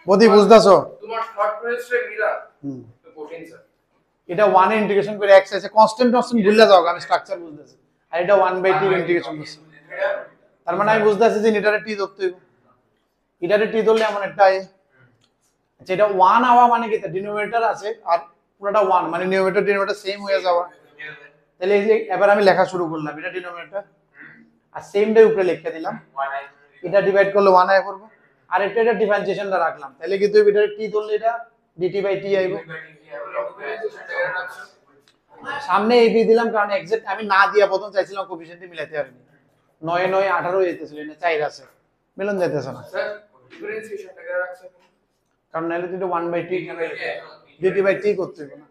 বদি বুঝতাছো তোমার থট প্রসেসে মিলা হুম তো কঠিন স্যার এটা 1 এ ইন্টিগ্রেশন করে x আছে কনস্ট্যান্ট ভুলে যাও আমি স্ট্রাকচার বুঝতেছি আর এটা 1/t ইন্টিগ্রেশন করছি তার মানে আমি বুঝতেছি যে এটারে t ধরতে হইব এটারে t ধরলে এমন একটা আই আচ্ছা এটা 1 আওয়া মানে কি ডিনোমিনেটর আছে আর পুরোটা 1 মানে নিউমারেটর ডিনোমিনেটর সেম হয়ে যাওয়া তাহলে এই যে এবার আমি লেখা শুরু করলাম এটা ডিনোমিনেটর আর সেমটাই উপরে লিখে দিলাম এটা ডিভাইড করলে 1 আয় করব আর এটা ডিফারেন্সিয়েশনটা রাখলাম তাহলে কিন্তু এটারে t ধরলে এটা dt/t আইব ডিফারেন্সিয়েশনটা এর রাখছো সামনে এবি দিলাম কারণ এক্সাক্ট আমি না দিয়া প্রথম চাইছিলাম কোফিশিয়েন্টই মিলাইতে পারিনি 9 9 18 হইতেছিল না 4 আছে মিলন যাইতেছে না স্যার ডিফারেন্সিয়েশনটা এর রাখছো কারণ নাইলে তুই 1/t dt/t করতে হবে না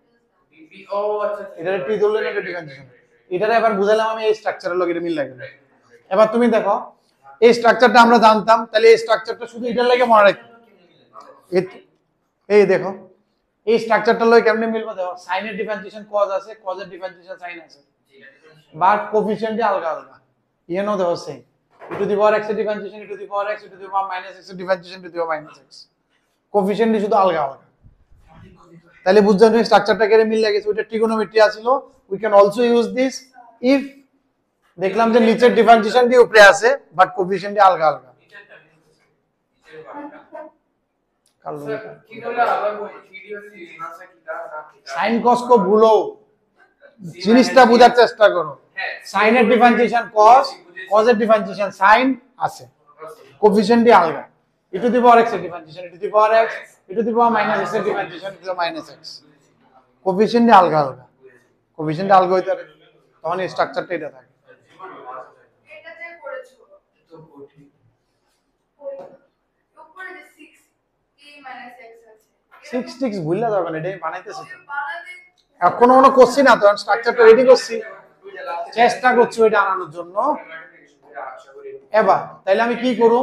ডিপি ও আচ্ছা এটা টি ধরলে না ডিফারেন্সিয়েশন এটারে এবার বুঝালাম আমি এই স্ট্রাকচারের লগে এটা মিল লাগে এবার তুমি দেখো এই স্ট্রাকচারটা আমরা জানতাম তাহলে এই স্ট্রাকচারটা শুধু এটার লাগে মনে রাখি এই দেখো এই স্ট্রাকচারটা লগে কেমনে মিলবে দেখো সাইনের ডিফারেন্সিয়েশন কজ আছে কজের ডিফারেন্সিয়েশন সাইন আছে বাট কোফিশিয়েন্টই আলাদা আলাদা ইয়েনো দেখো same e to the power x এর differentiation e to the power x e to the power minus x এর differentiation e to the power minus x কোফিশিয়েন্টই শুধু আলাদা আলাদা তাহলে বুঝছো তুমি স্ট্রাকচারটা কেটে মিল লাগেছে ওটা ট্রিগোনোমেট্রি আছিল we can also use this if দেখলাম যে নিচের ডিফারেন্সিয়েশন দিয়ে উপরে আছে বাট কোফিশিয়েন্ট আলাদা আলাদা কাল কি করলে আবার ভিডিও আনসার কি দা সাইন কস কো ভুলো জিনিসটা বোঝার চেষ্টা করো সাইনের ডিফারেন্সিয়েশন কস কজের ডিফারেন্সিয়েশন সাইন আছে কোফিশিয়েন্টই আলাদা e to the power x এর differentiation e to the power x e to the power minus x এর differentiation e to the minus x কোফিশিয়েন্টই আলাদা আলাদা কোফিশিয়েন্ট আলাদা হইতে পারে তখন এই স্ট্রাকচারটা এটা থাকে এটা যে করেছো তো ঠিক উপরে যে 6 a x আছে 6 ভুললা যাবে না এটাই বানাইতেছি তো বানাতে এখনো কোনো কোশ্চেন না তখন স্ট্রাকচারটা রেডি করছি চেষ্টা করছি ওইটা আনানোর জন্য আশা করি এবার তাইলে আমি কি করব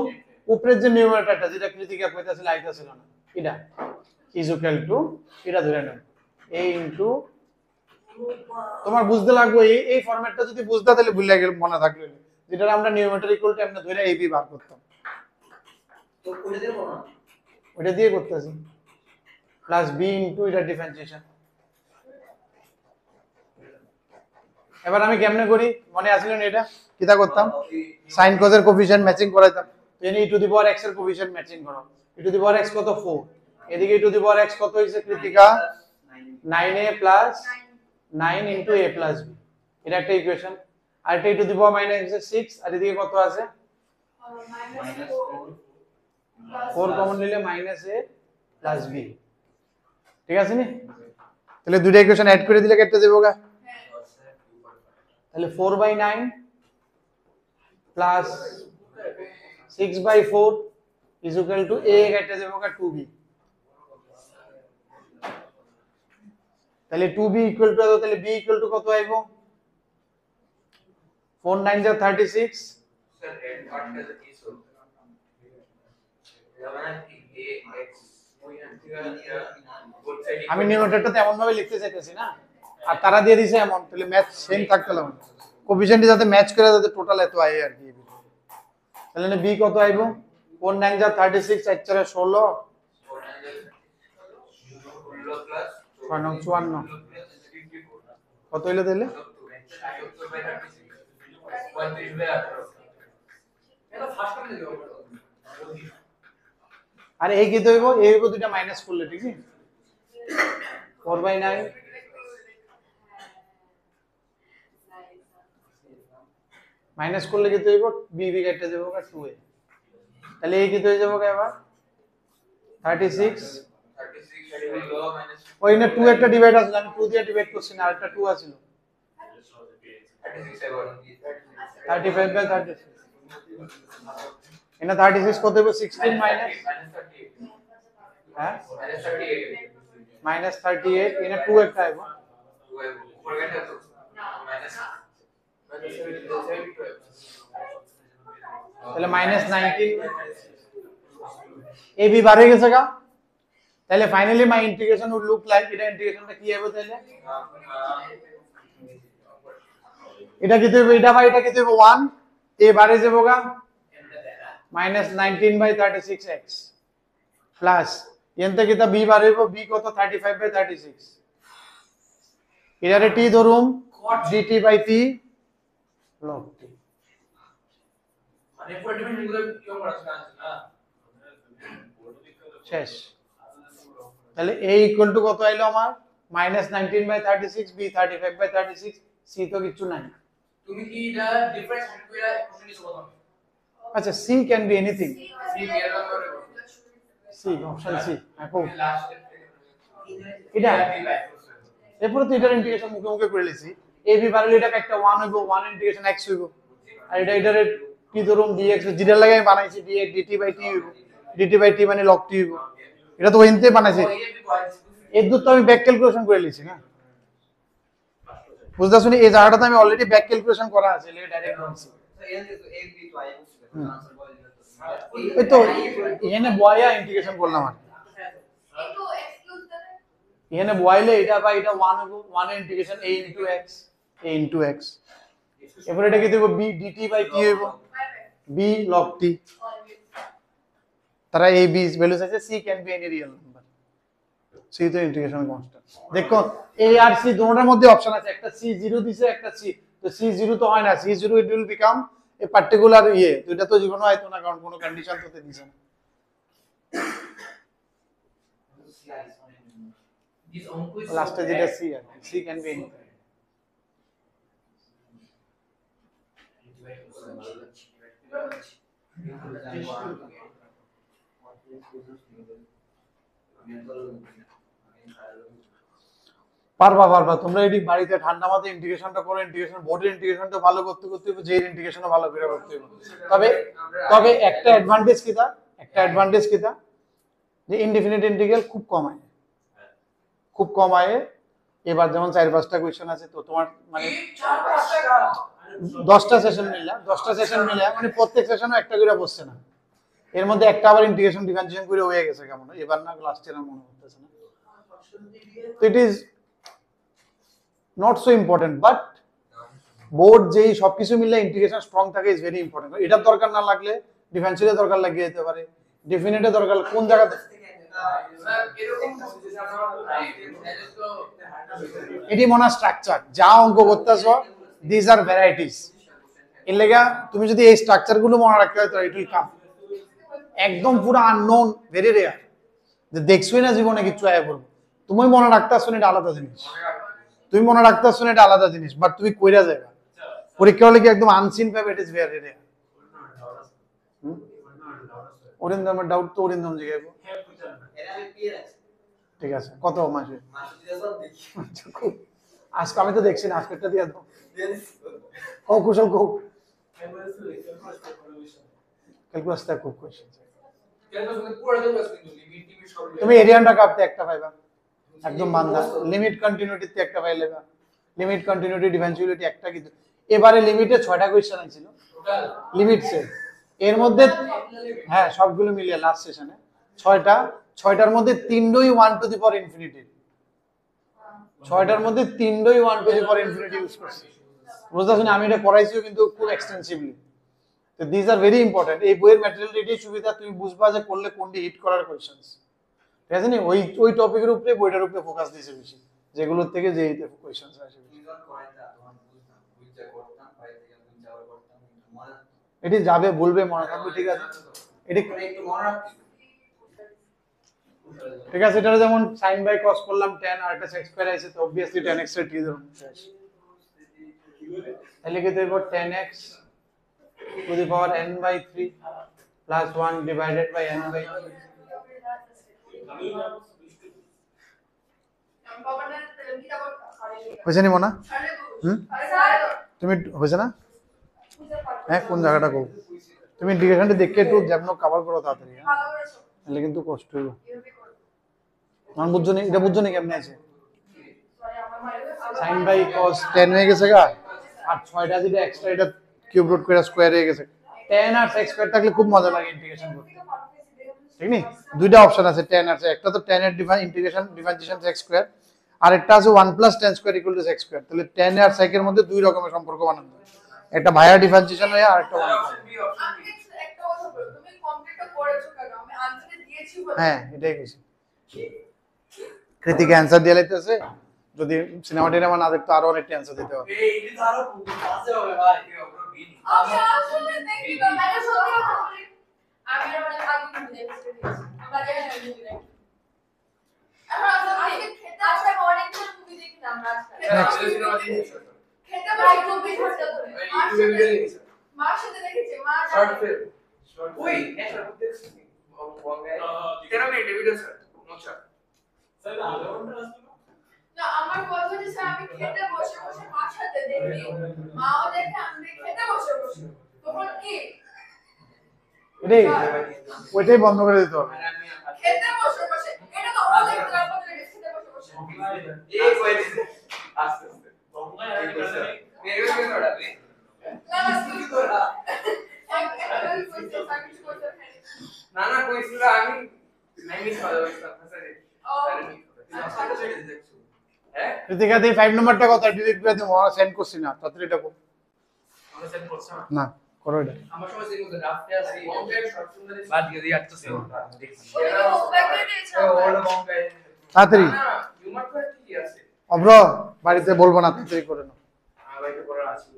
উপরের যে নিউমারেটরটা যেটা কৃতিকা কইতাছিল আইতাছিল না এটা ইজ ইকুয়াল টু এটা ধরে নেন a ইনটু তোমার বুঝতে লাগবে এই ফরম্যাটটা যদি বুঝতা তাহলে ভুলে গেল মনে থাকলো যেটা আমরা নিউমারেটর ইকুয়াল টু এমনি ধরে ab বার করতাম তো করে দেব না ওটা দিয়ে করতেছি প্লাস b ইনটু এটা ডিফারেন্সিয়েশন এবার আমি কেমনে করি মনে আসলো না এটা কিটা করতাম sin cos এর কোফিশিয়েন্ট ম্যাচিং করাইতাম এনে e to the power x এর কোফিশিয়েন্ট ম্যাচিং করো e to the power x কত 4 এদিকে e to the power x কত হইছে Krittika 9a plus 9 into a plus b এটা একটা ইকুয়েশন আর এটা e to the power minus 6 আর এদিকে কত আছে -4 4 কমন নিলে মাইনাস a প্লাস b ঠিক আছে নি তাহলে দুইটা ইকুয়েশন অ্যাড করে দিলে কেটে দেবো গা তাহলে 4/9 plus 6/4 is equal to a কেটে দেবো গা 2b তাহলে 2b ইকুয়াল টু তাহলে b ইকুয়াল টু কত আইবো 4 9 যা 36 স্যার এন্ড পার্টটা কি সো মানে কি x ওই বোথ সাইড আমি নিউমারেটরটা তেমন ভাবে লিখতে চাইতেছি না আর তারা দিয়ে দিছে এমন তাহলে ম্যাচ সেম থাকতে লাগবে কোফিশিয়েন্ট যাতে ম্যাচ করে যাতে টোটাল এত আই আর কি তাহলে b কত আইবো 4 9 যা 36 4 4 16 প্লাস 54 কত হইলো তাহলে আরে এই কি হইবো এই হইবো দুইটা মাইনাস করলে ঠিক আছে 4/9 মাইনাস করলে কি হইবো b কেটে দেবো 2a তাহলে এই কি হয়ে যাবো এবার 36 ওই না 2 একটা ডিভাইড আছে আমি 2 দিয়ে ডিভাইড করছি না আরেকটা 2 আছিল 35/36 এনা 36 কত হবে 16 মাইনাস হ্যাঁ -38 এনা 2 একটা আইবো তাহলে -19 ab বাড়ে গেছে গা তাহলে finally my integration would look like এটা ইন্টিগ্রেশনটা কি হবে তাহলে এটা কি দেবে এটা বাই এটা কি দেবে 1 a বাড়ে যাবো গা -19/36x প্লাস এনতে কিটা b বাড়াইবো b কত 35/36 এটারে t ধরুম dt/t log t মানে পুরো ডিফারেন্স গুলো কি করা আছে না শেষ তাহলে a ইকুয়াল টু কত আইলো আমার -19/36 b 35/36 c তো কিছু নাই তুমি কি এটা ডিফারেন্স কইরা কোশ্চেন দিছো প্রথমে আচ্ছা c can be anything C এর নম্বরে c অপশন c আকো লাস্ট এটা এরপরে তো এটার ইন্টিগ্রেশন মুখে মুখে করে লিছি a b বাড়ালে এটা একটা 1 হইব 1 ইন্টিগ্রেশন x হইব আর এটা কি ধরুন dx যেটা লাগে আমি বানাইছি dx dt বাই t হইব dt বাই t মানে log t হইব এটা তো ওইনতে বানাইছি এর দুটো আমি ব্যাক ক্যালকুলেশন করে লিছি না বুঝতে শুনি এই জায়গাটাতে আমি অলরেডি ব্যাক ক্যালকুলেশন করা আছে লে ডাইরেক্ট বলছি এই তো এখানে বয়া ইন্টিগ্রেশন করলাম আর একটু এক্সকিউজ দেন এখানে বয়লে এটা বা এটা 1 হইব 1 এর ইন্টিগ্রেশন a into x এরপর এটা কি দেব b dt বাই t হইব b log t তারা a b ভ্যালুস আছে c can be any real number c তো ইন্টিগ্রেশন কনস্ট্যান্ট দেখো a আর c দুটোর মধ্যে অপশন আছে একটা c 0 দিছে একটা c তো c 0 তো হয় না c 0 it will become a particular দুইটা তো জীবন হয়তো না কারণ কোনো কন্ডিশন তোতে দিছে না This অঙ্ক is লাস্টে যেটা c আর c ক্যান বি এনি পারবা তোমরা এটি বাড়িতে ঠান্ডা মাথায় ইন্টিগ্রেশনটা করো ইন্টিগ্রেশন বোর্ডের ইন্টিগ্রেশনটা ভালো করতে হবে যে ইন্টিগ্রেশনও ভালো করে করতে হবে তবে একটা অ্যাডভান্টেজ কিটা যে ইনডিফিনিট ইন্টিগ্রাল খুব কম আয়ে এবার যেমন 4-5টা কোশ্চেন আছে তো তোমার মানে 10টা সেশন মিলে মানে প্রত্যেক সেশনে একটা করে বসছে না এর মধ্যে একটা আবার ইন্টিগ্রেশন ডিফারেন্সিয়েশন করে হয়ে গেছে কেমন এবার না লাস্ট ইয়ার মনে হচ্ছে না তো it is not so important but board যেই সবকিছু মিলে ইন্টিগ্রেশন স্ট্রং থাকে ইজ ভেরি ইম্পর্টেন্ট এটার দরকার না লাগলে ডিফারেন্সিয়ালের দরকার লাগিয়ে যেতে পারে ডেফিনেটের দরকার কোন জায়গাতে এটি মনে স্ট্রাকচার যা অঙ্ক করতেছো দিস আর ভ্যারাইটিস এর লাগা তুমি যদি এই স্ট্রাকচার গুলো মনে রাখতে হয় তো ইট উইল কাম একদম পুরো আননোন ভেরি রেয়ার যে দেখছই না জীবনে কিছু আয় বলবো তুমি মনে রাখতেছো না এটা আলাদা জিনিস বাট তুমি কইরা যাবে পরীক্ষা হলে কি একদম আনসিন পাবে ইট ইজ ভেরি রেয়ার অরিন্দমের ডাউট তো অরিন্দম জিগাইব ঠিক আছে কত মাসে খুব আজকে আমি তো দেখছি না আজকেরটা দিয়ে দাও ও কুশল কো ক্যালকুলাসটা খুব কোশ্চেন তুমি এরিয়ানটা কাটতে একটা পাইবা একদম বান্দা লিমিট কন্টিনিউটিতে একটা পাইলেবা লিমিট কন্টিনিউটি ডিফারেন্সিবিলিটি একটা কিন্তু এবারে লিমিটে 6টা কোশ্চেন আছিল লিমিট সে এর মধ্যে হ্যাঁ সবগুলো মিলিয়ে লাস্ট সেশনে 6টার মধ্যে 3টাই 1 টু দি পাওয়ার ইনফিনিটি 6টার মধ্যে 3টাই 1 two the power infinity use করছি বুঝতেছ না আমি এটা পড়াইছিও কিন্তু খুব এক্সটেন্সিভলি তো দিস আর ভেরি ইম্পর্টেন্ট এই বইয়ের ম্যাটেরিয়াল এটাই সুবিধা তুমি বুঝবা যে করলে কোনটি হিট করার কোশ্চেনস ঠিক আছে নি ওই টপিকের উপরে বইটার উপরে ফোকাস দিয়েছে বেশি যেগুলোর থেকে যে কোশ্চেনস আসে এটি যাবে বলবে মনে থাকবে ঠিক আছে এটি ঠিক আছে এটা যেমন sin বাই cos করলাম tan আর একটা sec স্কয়ার আছে তো obviously tan x এর কি ধরুন তাহলে কি দেব tan x to the power n by 3 plus 1 divided by n by 3 হয়েছে নি মনা তুমি হয়েছে না হ্যাঁ কোন জায়গাটা কো তুমি ইন্টিগ্রেশনটা দেখে একটু যেমন কভার করো তাড়াতাড়ি হ্যাঁ তাহলে কিন্তু কষ্ট হইব মান বুঝছো নি এটা বুঝছো নি কেমনে আছে sin বাই cos tan হয়ে গেছে গা আর 6টা যেটা এক্সট্রা এটা কিউব রুট করে স্কয়ার হয়ে গেছে tan আর sec স্কয়ার থাকলে খুব মজা লাগে ইন্টিগ্রেশন করতে ঠিক নি দুইটা অপশন আছে tan আর sec একটা তো tan এর ইন্টিগ্রেশন ডিফারেন্সিয়েশন sec স্কয়ার আর একটা আছে 1 + tan স্কয়ার = sec স্কয়ার তাহলে tan আর sec এর মধ্যে দুই রকমের সম্পর্ক বানানো যায় একটা ভাইয়া ডিফারেন্সিয়েশন হয় আর একটা 1 একটা কথা বলো তুমি কমপ্লিটটা করেছো কেন আমি আনসারে দিয়েছি বলে হ্যাঁ এটাই কইছি কৃতিক অ্যানসার দিয়ে লাইতেছে যদি সিনেমাটা না দেখতো আরো অনেক অ্যানসার দিতে হবে এই তো আরো আছে হবে ভাই আমি আসলে দেখি তো মানে সত্যি কথা বলি আমি মানে আগে মুভি দেখতে দিয়েছি আমরা জানি না মুভি দেখি এখন আজকে খেতে আসলে অনেকগুলো মুভি দেখি না আমরা আজকে খেতে ভাই 24 ঘন্টা ধরে মার সাথে দেখেছি মার শর্ট ফিল্ম ওই একটা দেখছি বঙ্গায় 13 মিনিট ভিডিও স্যার মোছা No, না আমার কথা হচ্ছে স্যার আমি খেতে বসে বসে মার সাথে দেখি মাও দেখে আমি খেতে বসে বসে তখন কি ওইটাই বন্ধ করে দিতে হবে। খেতে বসে বসে এটা তো অনেক খারাপ কথা খেতে বসে বসে এই কইছে আস্তে আস্তে মেরে গেল ওটা তুই না না কি করা একদম কইছে সাকিব করতে না না কইছিল আমি মিস করে দিলাম স্যার হ্যাঁ ঋতিকা দি 5 নম্বরটা কত ডিলিট করে দিও আমরা সেন্ড করছি না তাড়াতাড়ি এটা করো। আমরা সেট করছি না না করো এটা আমার সময় সেট করতে রাফটে আছে বম্বের শর্ট সুন্দরী বাদ দিয়ে দিয়ে আসছে ওটা ব্যাকে দিয়েছে ওটা বম্বে তাড়াতাড়ি না হিউমার তো কি আছে অব্র বাড়িতে বলবো না তাড়াতাড়ি করে নাও। বাইরে পড়া আছে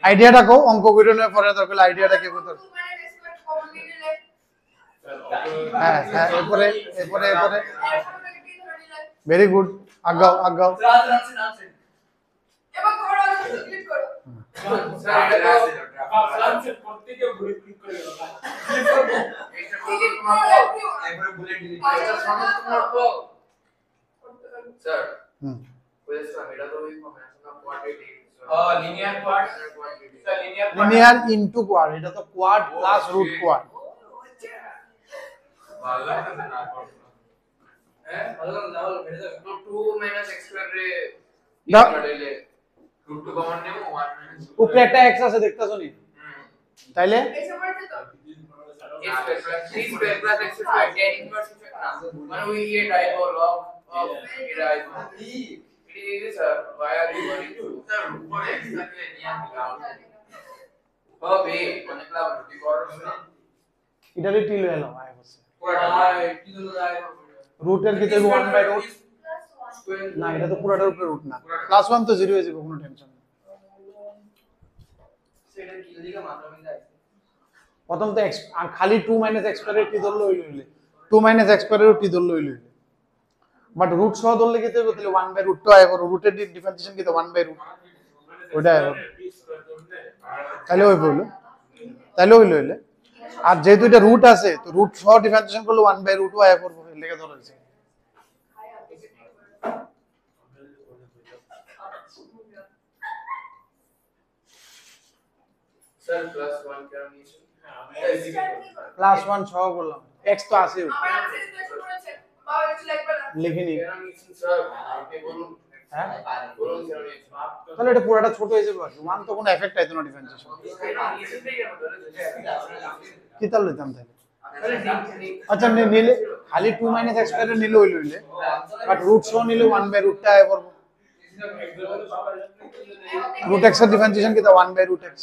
আইডিয়াটা কও অঙ্ক কইরো না পরে দরকার আইডিয়াটা কি করতে মানে রেসপেক্ট কমিয়ে দিলে হ্যাঁ হ্যাঁ এরপরে ভেরি গুড আগাও আগাও এবার করো ক্লিক করো স্যার এটা তো ট্রান্সলেট করতে গিয়ে ভুল ক্লিক করে গেল এটা ক্লিক তোমার করো একবার বুলেট ডিলিট এটা তোমার তো স্যার হুম বুঝেছো এটা তো ওই combination of quadratic linear quad sir linear linear into quad এটা তো কোয়াড প্লাস রুট কোয়াড ভালো লাগছে না হ্যাঁ ভালো করে দাও বেড়ে যাবে তো 2 - x স্কয়ার রে দাও। মডেলে √2 কমন নেব 1 - উপরে একটা x আছে দেখতাছো নি তাইলে এসে পড়ছে তো x square plus x square tan inverse না মানে ওই ये ডায়াগোনাল লগ অফ এটা it is why are you going to sir উপরে x থাকলে নিয়ে দিলাম হবে মানে ক্লাব রুটি করছ এটারে টি লয়ে নাও আয় বসে কি হলো যায় রুটের কি তো 1 বাই রুট না এটা তো পুরোটার উপরে রুট না প্লাস 1 তো 0 হয়ে যাবে কোনো টেনশন নেই সেটা কি লিখা মাধ্যমে যায় প্রথম তো x আর খালি 2 - x স্কয়ারের টি ধরলে হইলে 2 - x স্কয়ারের টি ধরলে হইলে বাট রুট সহ ধরলে কি হবে তাহলে 1 বাই রুট তো আয় করো রুটের ডিফারেন্সিয়েশন কি তো 1 বাই রুট ওটা আয় করো তাহলে ওই বললো তাহলে হইলে আর যেহেতু এটা রুট আছে তো রুট সহ ডিফারেন্সিয়েশন করলে 1 বাই রুট আয় করব লেখা ধরা হয়েছে স্যার প্লাস 1 কেন নিয়েছেন প্লাস 1 সহ করলাম x তো আছে আমার আছে এসে পড়ছে বাবা কিছু লাগবে না লিখিনি কেন নিয়েছেন স্যার আপনি বলুন হ্যাঁ বলুন কেন নিয়েছেন তাহলে এটা পুরোটা ছোট হয়ে যাবে 1 তো কোনো এফেক্ট আইতো না ডিফারেন্সিয়েশন নিয়েছেন তাই কেন ধরে কি তাহলে দিতাম তাহলে আচ্ছা নিলে খালি 2 - x স্কয়ারের নিলে হইলে বাট রুট সহ নিলে 1 বাই রুটটা আয় করব রুট x এর ডিফারেন্সিয়েশন কি তো 1 বাই রুট x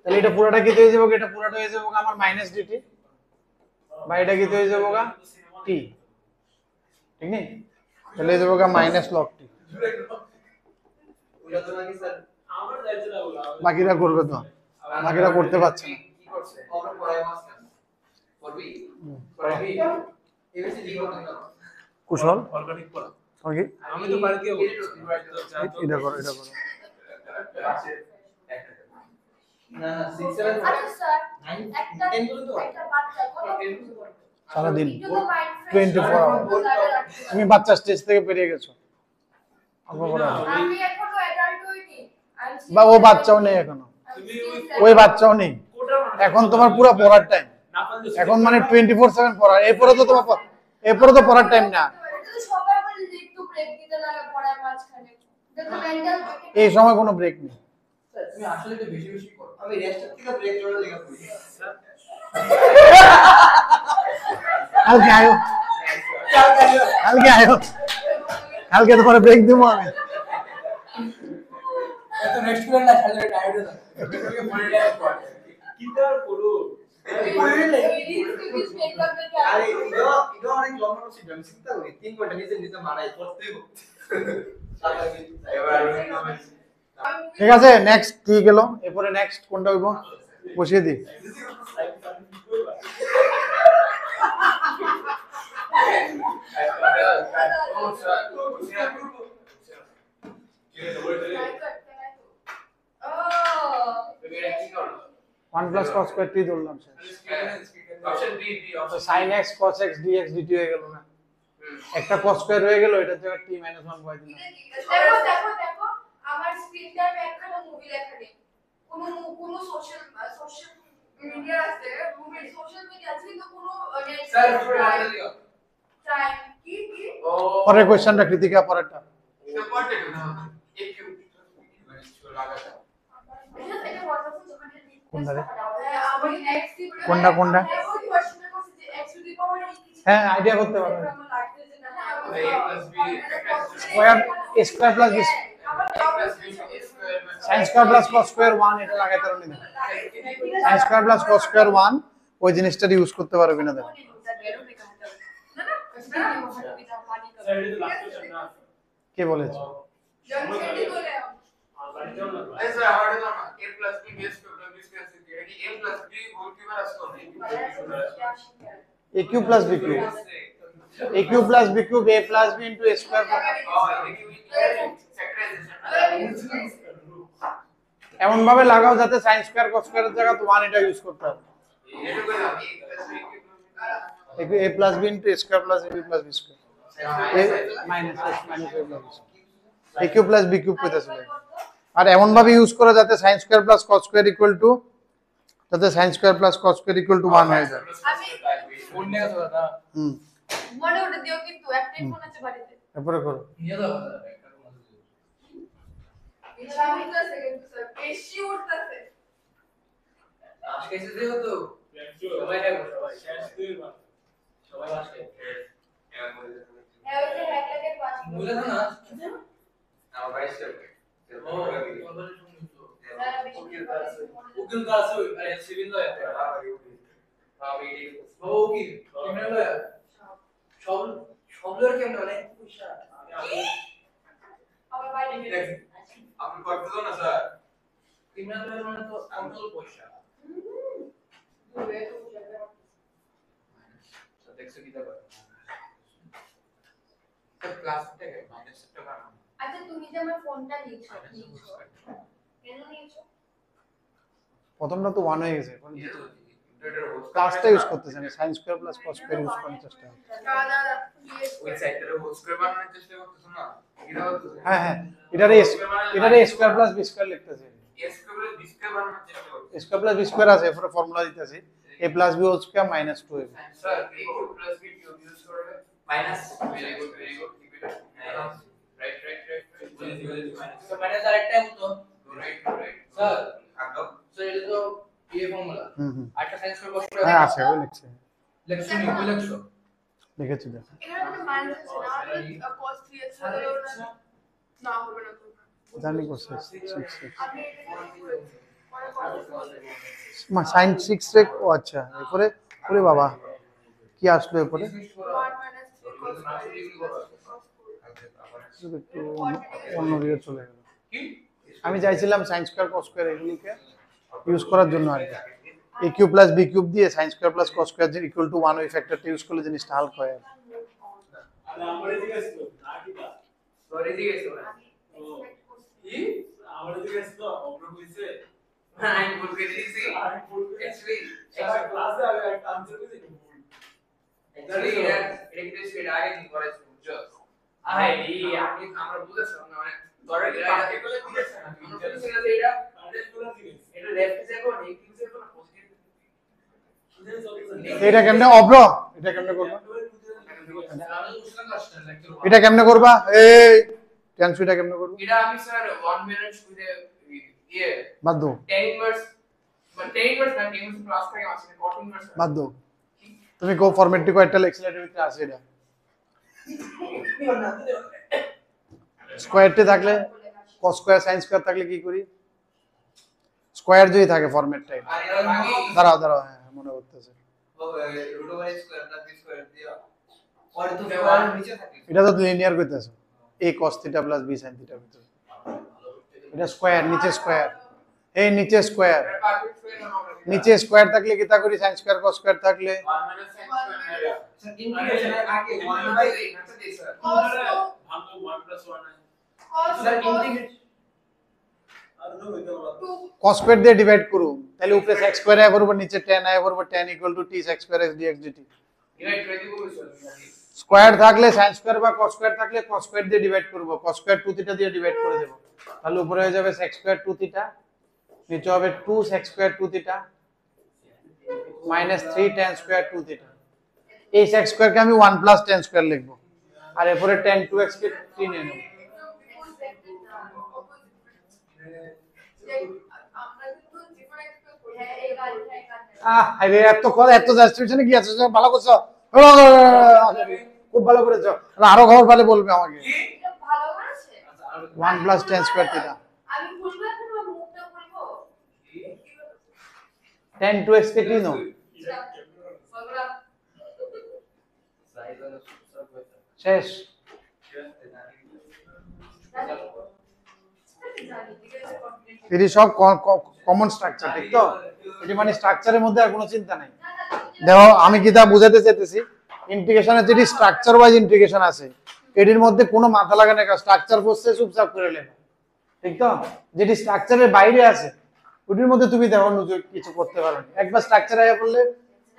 তাহলে এটা পুরোটা কি হয়ে যাবে এটা পুরোটা হয়ে যাবে আমার মাইনাস dt বা এটা কি হয়ে যাবে t ঠিক নেই তাহলে হয়ে যাবে মাইনাস log t ওটা তো নাকি স্যার আমার যাইছে না বলা বাকিরা করবে তো বাকিরা করতে পারছে না কি করছে আমরা পড়াই মাস কেন করবি করবি এবিসি লিখো না কুশল অর্গানিক পড়া ওকে আমি তো বাড়ি দিয়ে এটা করো এটা করো না 6 7 আচ্ছা স্যার 9 একটা 10 পর্যন্ত একটা বাচ্চা কত সারাদিন কিন্তু মাইন্ড 24 আওয়ার তুমি বাচ্চা স্টেজ থেকে পেরিয়ে গেছো অল্প করে আসো। আমি এখনো অ্যাডাল্ট হইনি বা ও বাচ্চাও নেই এখনো ওই বাচ্চাও নেই এখন তোমার পুরো পড়ার টাইম না পারলে এখন মানে 24/7 পড়া এরপরে তো তোমার এরপরে তো পড়ার টাইম না সবাই আমার একটু ব্রেক দিতে লাগে পড়ার মাঝখানে দেখো মেন্টাল এই সময় কোনো ব্রেক নেই তুমি আসলে তো বেশি বেশি করো আমি রেস্ট থেকে ব্রেক করে লেখা পড়ি কালকে আয়ো কালকে আয়ো কালকে তোমার ব্রেক দেবো আমি এত রেস্ট করে না খালি টায়ার্ড হয়ে থাকে কিটার করো আরে এটা অনেক লম্বা প্রসিড আমি চিন্তা করি 3 ঘন্টা নিচে নিচে মারাই করতে এবার ঠিক আছে নেক্সট কি গেল এরপরে নেক্সট কোনটা হইব বসিয়ে দিই 1 প্লাস cos স্কয়ার t ধরলাম শেষ অপশন বি তো option sin x cos x dx dt হয়ে গেল না একটা cos স্কয়ার হয়ে গেল এটার জায়গায় t - 1 বসাই দিলাম দেখো দেখো দেখো আমার স্ক্রিন টাইম একখানা মুভি লেখা নেই কোনো সোশ্যাল মিডিয়া আছে সোশ্যাল মিডিয়া আছে কিন্তু কোনো নেট স্যার উপরে লাগাতে দিও টাইম কি ও পরের কোশ্চেনটা কৃতিকা পরেরটা এটা পড়তে না একটু মানে ছোট লাগাটা এটা থেকে বলছো যখন কোনটা রে? আমি x কোনটা কোনটা ওই কোশ্চেনটা করছি যে x টু দি পাওয়ার হ্যাঁ আইডিয়া করতে পারবে square square plus B sin square plus cos square 1 এটা লাগাইতে পারো না sin square plus cos square 1 ওই জিনিসটা ইউজ করতে পারবে না দেখো স্যার এটা লাস্ট কোশ্চেন না কে বলেছে এই স্যার আমাদের না a plus b base to b square আছে এটা কি a plus b whole cube আসতো না a cube plus b cube a cube plus b cube a plus b into a square এমন ভাবে লাগাও যাতে sin স্কয়ার cos স্কয়ার এর জায়গায় 1 এটা ইউজ করতে হবে a plus b into a square plus b plus b square a minus x minus a plus b square a cube plus b cube কইতাছিল আর এমন ভাবে ইউজ করা যাতে sin square plus cos square equal to যাতে sin square plus cos square equal to 1 হয়ে যায় phone নিয়ে আসো দাদা মনে ওটা দিও কিন্তু একটাই ফোন আছে বাড়িতে তারপরে করো নিয়ে দাও বেশি উঠতেছে আজকে এসে দিও তো সবাই দেখো সবাই শেষ দুই বার সবাই আসে এই যে হ্যাকলাকে পাস বুঝলে না আমার বাইশটা ও কনভারসেশন নিছো উকিল का আছে আরে সিভিল লয়ার ও উকিল ক্রিমিনাল লয়ার সব সব লয়ার কেমন মানে পয়সা আমার বাইরে আপনি করতে দাও না স্যার ক্রিমিনাল লয়ার মানে তো অন্তত পয়সা দেখছো কি ব্যাপার ক্লাস থেকে মাইনাস একটা বানানো আচ্ছা তুমি যে আমার ফোনটা নিয়েছো কেন নিয়েছো প্রথমটা তো 1 হয়ে গেছে এখন ইন্টারনেটের হোস্ট ক্লাসটা ইউজ করতেছে আমি sin square plus cos square use করার চেষ্টা করছি দাদা ওই সাইটটারে হোস্ট করে বানানোর চেষ্টা করতেছ না এটা হচ্ছে হ্যাঁ হ্যাঁ এটারে স্কয়ার প্লাস বি স্কয়ার লিখতেছি এস করে ডিসপ্লে বানানোর চেষ্টা করতেছ স্কয়ার প্লাস বি স্কয়ার আছে এরপরে ফর্মুলা দিতেছি a plus b whole square minus 2 হবে sir a cube plus b cube use করে minus very good keep it right তো মানে আরেকটা হতো রাইট স্যার একদম স্যার এটা তো এই ফর্মুলা হুম আরেকটা সাইন্স করে বসে হ্যাঁ আছে ওই লিখছি লেকচার নি ওই লেকচার লিখেছি দেখো এখানে মানে মাইনাস আছে না cos 3x না হবে না তো জানি করছে 6 আপনি এটা কি করেছেন মা sin 6 রেক ও আচ্ছা এরপরে ওরে বাবা কি আসলো এরপরে 1 - 3 cos একটু অন্য দিকে চলে গেল আমি চাইছিলাম sin স্কয়ার cos স্কয়ার এগুলোকে ইউজ করার জন্য আর কি a cube plus b cube দিয়ে sin square plus cos square যে ইকুয়াল টু 1 ওই ফ্যাক্টরটা ইউজ করলে জিনিসটা হালকা হয় আর কি। আরে আমারে জিজ্ঞেস তো আকিটা সরি দিয়েছ কি আমারে জিজ্ঞেস তো অগ্র কইছে আমি ভুল করে দিয়েছি আমি ভুল অ্যাকচুয়ালি ক্লাসে আগে একটা আনসার কইছি ভুল অ্যাকচুয়ালি এটা কিন্তু সেটা আগে দিন করেছে বুঝছো আইডি আমি আমরা বুঝেছিলাম না মানে ধরে পার্টিকুলার দিয়েছে না এটা আরেকগুলো জিজ্ঞেস এটা লেফট যাবো নেগেটিভ যাবো না পজিটিভ এটা কেমনে অব্র এটা কেমনে করবা আমি বুঝলাম না আসলে লেকচার এটা কেমনে করবা এই টেন্স এটা কেমনে করবা এটা আমি স্যার 1 মিনিট উইথ ইয়ে বাদ দাও 10 ইনভার্স বাট 10 ইনভার্স না 10 ইনভার্স ক্লাস থেকে আছে 14 ইনভার্স বাদ দাও তুমি কো ফরম্যাটটি কয়টা লেক্সিলেটের ভিতরে আছে এটা স্কয়ারটি থাকলে cos স্কয়ার sin স্কয়ার থাকলে কি করি স্কয়ার যদি থাকে ফরম্যাটটা আর এর আগে দাঁড়াও হ্যাঁ মনে করতেছে root over square plus B square দিয়া আর তো স্কয়ার নিচে থাকে এটা তো লিনিয়ার কইতাছো a cos theta plus b sin theta ভিতরে এটা স্কয়ার নিচে স্কয়ার এই নিচে স্কয়ার পারফেক্ট ফ্রেন্ড আমরা নিচে স্কয়ার থাকলে কি তা করি sin স্কয়ার cos স্কয়ার থাকলে 1 মাইনাস sin স্কয়ার স্যার ইন্টিগ্রেশনের আগে 1 বাই বাই আচ্ছা দিই স্যার ভাঙো 1 + 1 cos স্যার ইন্টিগ্রেশন আর তো হইতে পারে cos স্কয়ার দিয়ে ডিভাইড করুন তাহলে উপরে sec স্কয়ার আয়া করব নিচে tan আয়া করব tan = t sec square x dx dt divide করে দিব স্যার স্কয়ার থাকলে sin স্কয়ার বা cos স্কয়ার থাকলে cos স্কয়ার দিয়ে ডিভাইড করব cos স্কয়ার 2 থিটা দিয়ে ডিভাইড করে দেব তাহলে উপরে হয়ে যাবে sec স্কয়ার 2 থিটা নিচে হবে 2 sec square 2 theta -3 tan square 2 theta এই sec স্কয়ারকে আমি 1 + tan স্কয়ার লিখব আর এরপরে tan 2x কে 3 নিয়ে নেব আমরা কিন্তু ডিফারেন্ট করি হ্যাঁ এই গাড়ি আরে এত জাস্টিফিকেশনে কি আছে ভালো করছো খুব ভালো করেছো আরো খবর পালে বলবে আমাকে এটা ভালো করেছে 1 + tan স্কয়ার থিটা আমি ভুলবো এখন আমার মুখটা বলবো tan 2x কে 3 নাও বলরা শেষ এটি সব কমন স্ট্রাকচার ঠিক তো এটি মানে স্ট্রাকচারের মধ্যে আর কোনো চিন্তা নাই দেখো আমি কি তা বুঝাতে চাইতেছি ইন্টিগ্রেশনের যেটি স্ট্রাকচার ওয়াইজ ইন্টিগ্রেশন আছে এটির মধ্যে কোনো মাথা লাগানো কাজ স্ট্রাকচার বসছে চুপচাপ করে লেখো ঠিক তো যেটি স্ট্রাকচারের বাইরে আছে ওটির মধ্যে তুমি দেখো কিছু করতে পারো না একবার স্ট্রাকচার আয়া পড়লে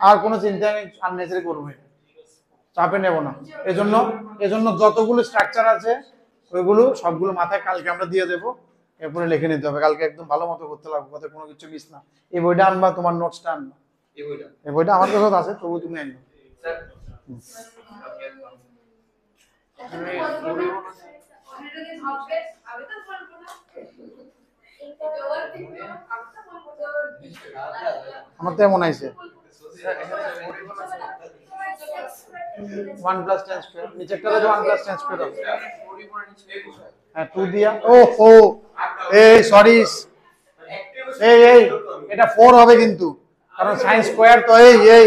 আর কোনো চিন্তা আমি আননেসারি করব না চাপে নেব না এজন্য যতগুলো স্ট্রাকচার আছে ওইগুলো সবগুলো মাথায় কালকে আমরা দিয়ে দেব এরপরে লিখে নিতে হবে কালকে একদম ভালো মতো করতে লাগবে যাতে কোনো কিছু মিস না এই বইটা আনবা তোমার নোটসটা আনবা এই বইটা আমার কাছে আছে তবু তুমি আনবা স্যার অনেকে ভাববে আমি তো বলবো না এটা ওর থেকে আমি তো বলবো তো আমার তো এমন আইছে 1 + tan স্কয়ার নিচেরটা তো 1 + tan স্কয়ার হবে হ্যাঁ 2 দিয়া ও এই সরি এই এটা 4 হবে কিন্তু কারণ sin স্কয়ার তো এই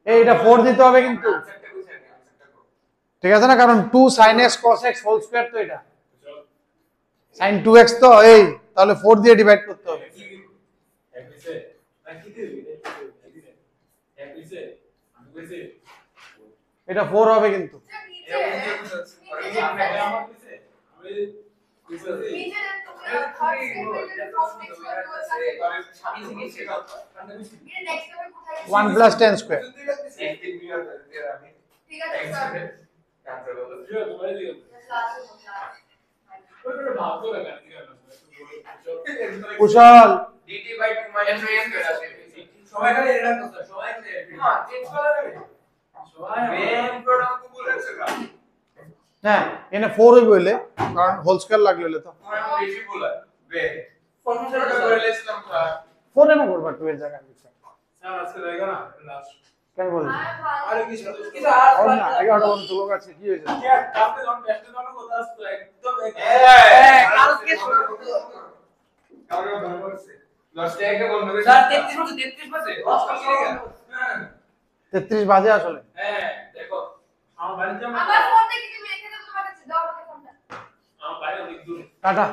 এটা 4 দিতে হবে কিন্তু ঠিক আছে না কারণ 2 sin x cos x whole square তো এটা sin 2x তো এই তাহলে 4 দিয়ে ডিভাইড করতে হবে এটা 4 হবে কিন্তু নিচে তুমি থার্ড স্টেপের ফার্স্ট নেক্সট স্টেপে কোথায় 1 + tan স্কয়ার ঠিক আছে sir Kushal dt by 2 minus m square আছে সবাই খালি এটা করতে সবাই না চেঞ্জ করা যাবে সবাই মেন প্রোডাক্ট তো বলেছে না হ্যাঁ এনে 4 হইব হইলে কারণ হোল স্কয়ার লাগলে হইলে তো তোমার বেশি বলা বে ফর্মুলাটা করে লেছিলাম স্যার 4 এ না করবা 2 এর জায়গায় স্যার আজকে লাগা না লাস্ট কেন বল আরে কি আর না 11টা বন্ধ লোক আছে কি হইছে আপনি যখন ব্যস্ত জন কথা আসতো একদম কালকে কালকে ভালো করছে লাস্ট টাইমে বলবে স্যার 33 বাজে হ্যাঁ 33 বাজে আসলে হ্যাঁ দেখো আমার বাড়িতে আমার ফোন থেকে তুমি রেখে দেবো তোমার কাছে দাও আমাকে ফোনটা আমার বাড়ি অনেক দূর টাটা